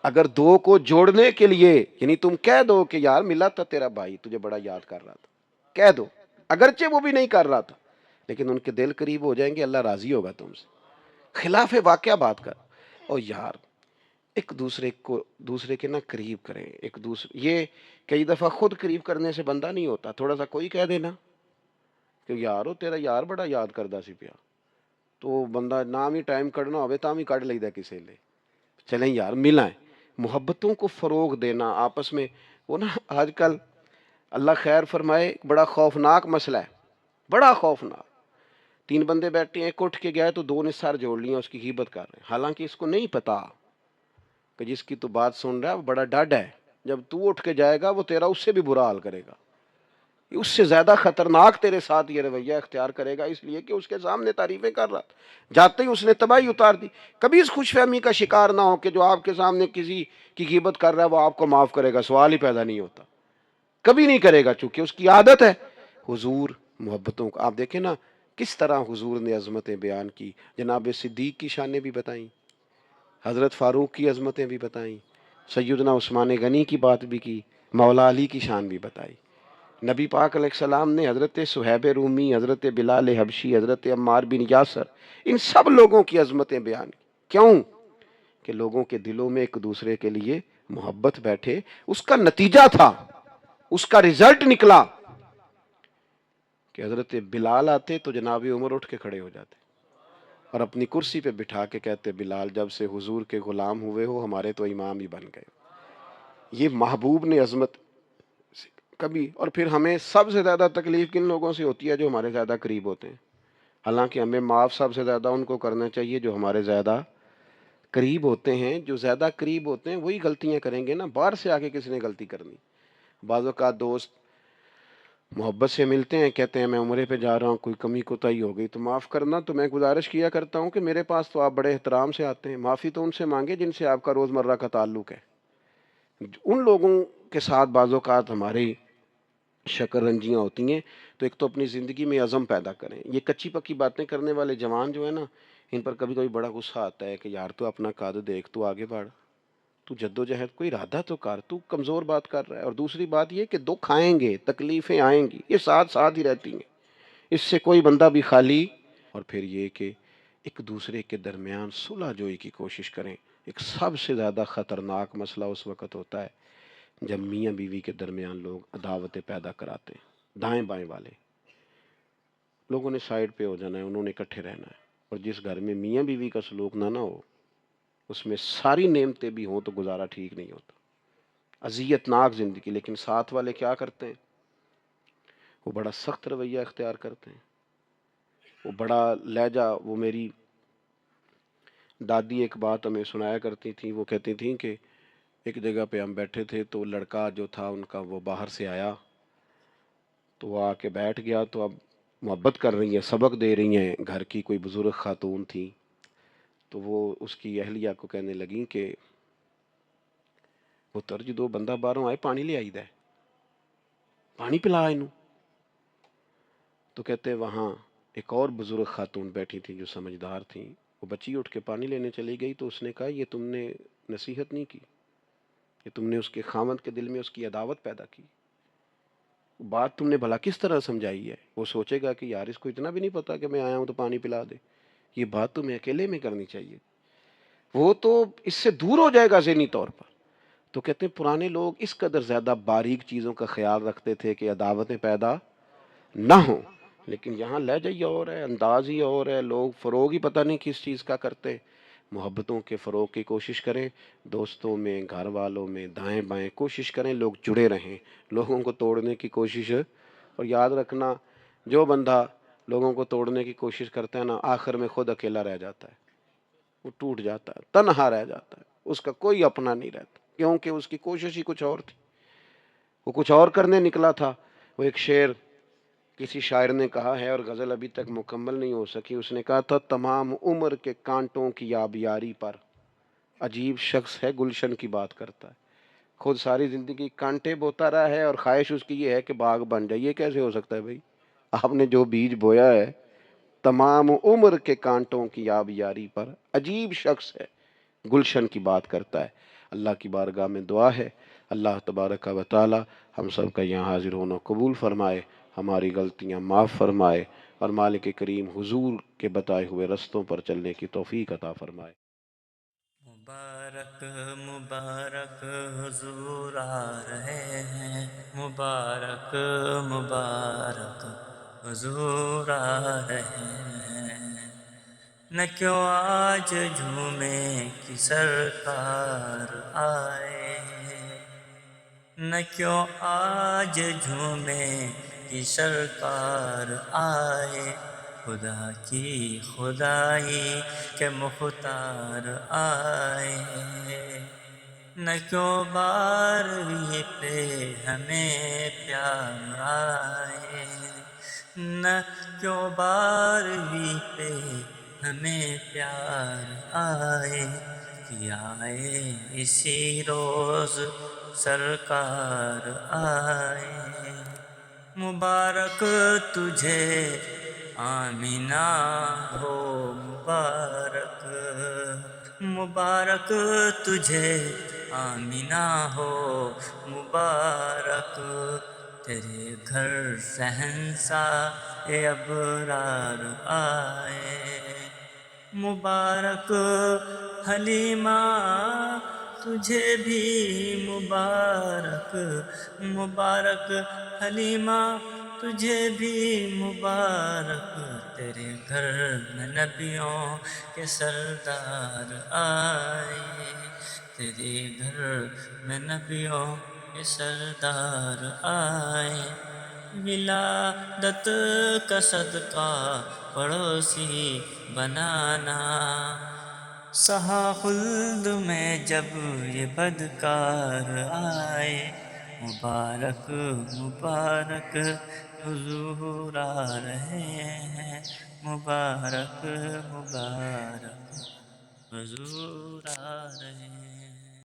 اگر دو کو جوڑنے کے لیے یعنی تم کہہ دو کہ یار ملا تھا تیرا بھائی تجھے بڑا یاد کر رہا تھا، کہہ دو اگرچہ وہ بھی نہیں کر رہا تھا، لیکن ان کے دل قریب ہو جائیں گے، اللہ راضی ہوگا تم سے۔ خلاف واقعہ بات کر اور یار ایک دوسرے کے نا قریب کریں ایک دوسرے۔ یہ کئی دفعہ خود قریب کرنے سے بندہ نہیں ہوتا، تھوڑا سا کوئی کہہ دینا کہ یارو تیرا یار بڑا یاد کردہ سی پیا، تو بندہ نام ہی ٹائم کڈنا ہوئے تاں بھی کڈ لئیدا کسے لے۔ چلیں یار ملائیں، محبتوں کو فروغ دینا آپس میں۔ وہ نا آج کل اللہ خیر فرمائے بڑا خوفناک مسئلہ ہے، بڑا خوفناک۔ تین بندے بیٹھے ہیں، ایک اٹھ کے گیا ہے تو دو نے سر جوڑ لیا، اس کی غیبت کر رہے ہیں، حالانکہ اس کو نہیں پتا کہ جس کی تو بات سن رہا ہے وہ بڑا ڈاڈ ہے، جب تو اٹھ کے جائے گا وہ تیرا اس سے بھی برا حال کرے گا، اس سے زیادہ خطرناک تیرے ساتھ یہ رویہ اختیار کرے گا، اس لیے کہ اس کے سامنے تعریفیں کر رہا تھا، جاتے ہی اس نے تباہی اتار دی۔ کبھی اس خوش فہمی کا شکار نہ ہو کہ جو آپ کے سامنے کسی کی غیبت کر رہا ہے وہ آپ کو معاف کرے گا، سوال ہی پیدا نہیں ہوتا، کبھی نہیں کرے گا چونکہ اس کی عادت ہے۔ حضور محبتوں کو آپ دیکھیں نا کس طرح حضور نے عظمتیں بیان کی، جناب صدیق کی شانیں بھی بتائیں، حضرت فاروق کی عظمتیں بھی بتائیں، سیدنا عثمان غنی کی بات بھی کی، مولا علی کی شان بھی بتائی۔ نبی پاک علیہ السلام نے حضرت صہیب رومی، حضرت بلال حبشی، حضرت عمار بن یاسر، ان سب لوگوں کی عظمتیں بیان کی۔ کیوں؟ کہ لوگوں کے دلوں میں ایک دوسرے کے لیے محبت بیٹھے، اس کا نتیجہ تھا، اس کا رزلٹ نکلا کہ حضرت بلال آتے تو جناب عمر اٹھ کے کھڑے ہو جاتے اور اپنی کرسی پہ بٹھا کے کہتے بلال جب سے حضور کے غلام ہوئے ہو ہمارے تو امام ہی بن گئے۔ یہ محبوب نے عظمت کبھی۔ اور پھر ہمیں سب سے زیادہ تکلیف کن لوگوں سے ہوتی ہے؟ جو ہمارے زیادہ قریب ہوتے ہیں، حالانکہ ہمیں معاف سب سے زیادہ ان کو کرنا چاہیے جو ہمارے زیادہ قریب ہوتے ہیں۔ جو زیادہ قریب ہوتے ہیں وہی غلطیاں کریں گے نا، باہر سے آ کے کسی نے غلطی کرنی۔ بعض اوقات دوست محبت سے ملتے ہیں، کہتے ہیں میں عمرے پہ جا رہا ہوں، کوئی کمی کوتاہی ہو گئی تو معاف کرنا۔ تو میں گزارش کیا کرتا ہوں کہ میرے پاس تو آپ بڑے احترام سے آتے ہیں، معافی تو ان سے مانگے جن سے آپ کا روزمرہ کا تعلق ہے۔ ان لوگوں کے ساتھ بعض اوقات ہماری شکر رنجیاں ہوتی ہیں، تو ایک تو اپنی زندگی میں عزم پیدا کریں۔ یہ کچی پکی باتیں کرنے والے جوان جو ہیں نا، ان پر کبھی کبھی بڑا غصہ آتا ہے کہ یار تو اپنا قد دیکھ، تو آگے بڑھ، تو جد و جہد کوئی ارادہ تو کر، تو کمزور بات کر رہا ہے۔ اور دوسری بات یہ کہ دکھ آئیں گے، تکلیفیں آئیں گی، یہ ساتھ ساتھ ہی رہتی ہیں، اس سے کوئی بندہ بھی خالی۔ اور پھر یہ کہ ایک دوسرے کے درمیان صلح جوئی کی کوشش کریں۔ ایک سب سے زیادہ خطرناک مسئلہ اس وقت ہوتا ہے جب میاں بیوی کے درمیان لوگ عداوتیں پیدا کراتے ہیں، دائیں بائیں والے لوگوں نے سائیڈ پہ ہو جانا ہے، انہوں نے اکٹھے رہنا ہے۔ اور جس گھر میں میاں بیوی کا سلوک نہ ہو، اس میں ساری نعمتیں بھی ہوں تو گزارا ٹھیک نہیں ہوتا، اذیت ناک زندگی۔ لیکن ساتھ والے کیا کرتے ہیں؟ وہ بڑا سخت رویہ اختیار کرتے ہیں، وہ بڑا لہجہ، وہ میری دادی ایک بات ہمیں سنایا کرتی تھیں، وہ کہتی تھیں کہ ایک جگہ پہ ہم بیٹھے تھے تو لڑکا جو تھا ان کا وہ باہر سے آیا، تو وہ آ کے بیٹھ گیا، تو اب محبت کر رہی ہیں، سبق دے رہی ہیں، گھر کی کوئی بزرگ خاتون تھیں، تو وہ اس کی اہلیہ کو کہنے لگیں کہ پتر جدو بندہ باہروں آئے پانی لے آئی دے، پانی پلا انہوں۔ تو کہتے وہاں ایک اور بزرگ خاتون بیٹھی تھی جو سمجھدار تھیں، وہ بچی اٹھ کے پانی لینے چلی گئی، تو اس نے کہا یہ تم نے نصیحت نہیں کی، کہ تم نے اس کے خاوند کے دل میں اس کی عداوت پیدا کی، بات تم نے بھلا کس طرح سمجھائی ہے؟ وہ سوچے گا کہ یار اس کو اتنا بھی نہیں پتا کہ میں آیا ہوں تو پانی پلا دے، یہ بات تمہیں اکیلے میں کرنی چاہیے، وہ تو اس سے دور ہو جائے گا ذہنی طور پر۔ تو کہتے ہیں پرانے لوگ اس قدر زیادہ باریک چیزوں کا خیال رکھتے تھے کہ عداوتیں پیدا نہ ہوں، لیکن یہاں لہجہ ہی اور ہے، انداز ہی اور ہے، لوگ فروغ ہی پتہ نہیں کس چیز کا کرتے۔ محبتوں کے فروغ کی کوشش کریں، دوستوں میں، گھر والوں میں، دائیں بائیں کوشش کریں لوگ جڑے رہیں، لوگوں کو توڑنے کی کوشش، اور یاد رکھنا جو بندہ لوگوں کو توڑنے کی کوشش کرتا ہے نا، آخر میں خود اکیلا رہ جاتا ہے، وہ ٹوٹ جاتا ہے، تنہا رہ جاتا ہے، اس کا کوئی اپنا نہیں رہتا، کیونکہ اس کی کوشش ہی کچھ اور تھی، وہ کچھ اور کرنے نکلا تھا۔ وہ ایک شعر کسی شاعر نے کہا ہے، اور غزل ابھی تک مکمل نہیں ہو سکی، اس نے کہا تھا تمام عمر کے کانٹوں کی آبیاری پر عجیب شخص ہے گلشن کی بات کرتا ہے۔ خود ساری زندگی کانٹے بوتا رہا ہے اور خواہش اس کی یہ ہے کہ باغ بن جائے، یہ کیسے ہو سکتا ہے بھائی؟ آپ نے جو بیج بویا ہے، تمام عمر کے کانٹوں کی آبیاری پر عجیب شخص ہے گلشن کی بات کرتا ہے۔ اللہ کی بارگاہ میں دعا ہے اللہ تبارک و تعالی ہم سب کا یہاں حاضر ہونا قبول فرمائے، ہماری غلطیاں معاف فرمائے، اور مالک کریم حضور کے بتائے ہوئے رستوں پر چلنے کی توفیق عطا فرمائے۔ مبارک مبارک حضور آ رہے ہیں، مبارک مبارک حضور آ رہے ہیں، نہ کیوں آج جھومے کہ سرکار آئے، نہ کیوں آج جھومے کہ سرکار آئے، خدا کی خدائی کے مختار آئے، نہ کیوں بارہویں پہ ہمیں پیار آئے، نہ کیوں بارہویں پہ ہمیں پیار آئے، کہ آئے اسی روز سرکار آئے، مبارک تجھے آمینہ ہو مبارک، مبارک تجھے آمینہ ہو مبارک، تیرے گھر شہنشاہ ابرار آئے، مبارک حلیمہ تجھے بھی مبارک، مبارک حلیمہ تجھے بھی مبارک، تیرے گھر میں نبیوں کے سردار آئے، تیرے گھر میں نبیوں کے سردار آئے، ولادت کا صدقہ پڑوسی بنانا، سہا خلد میں جب یہ بدکار آئے، مبارک مبارک حضور آ رہے ہیں، مبارک مبارک حضور آ رہے ہیں۔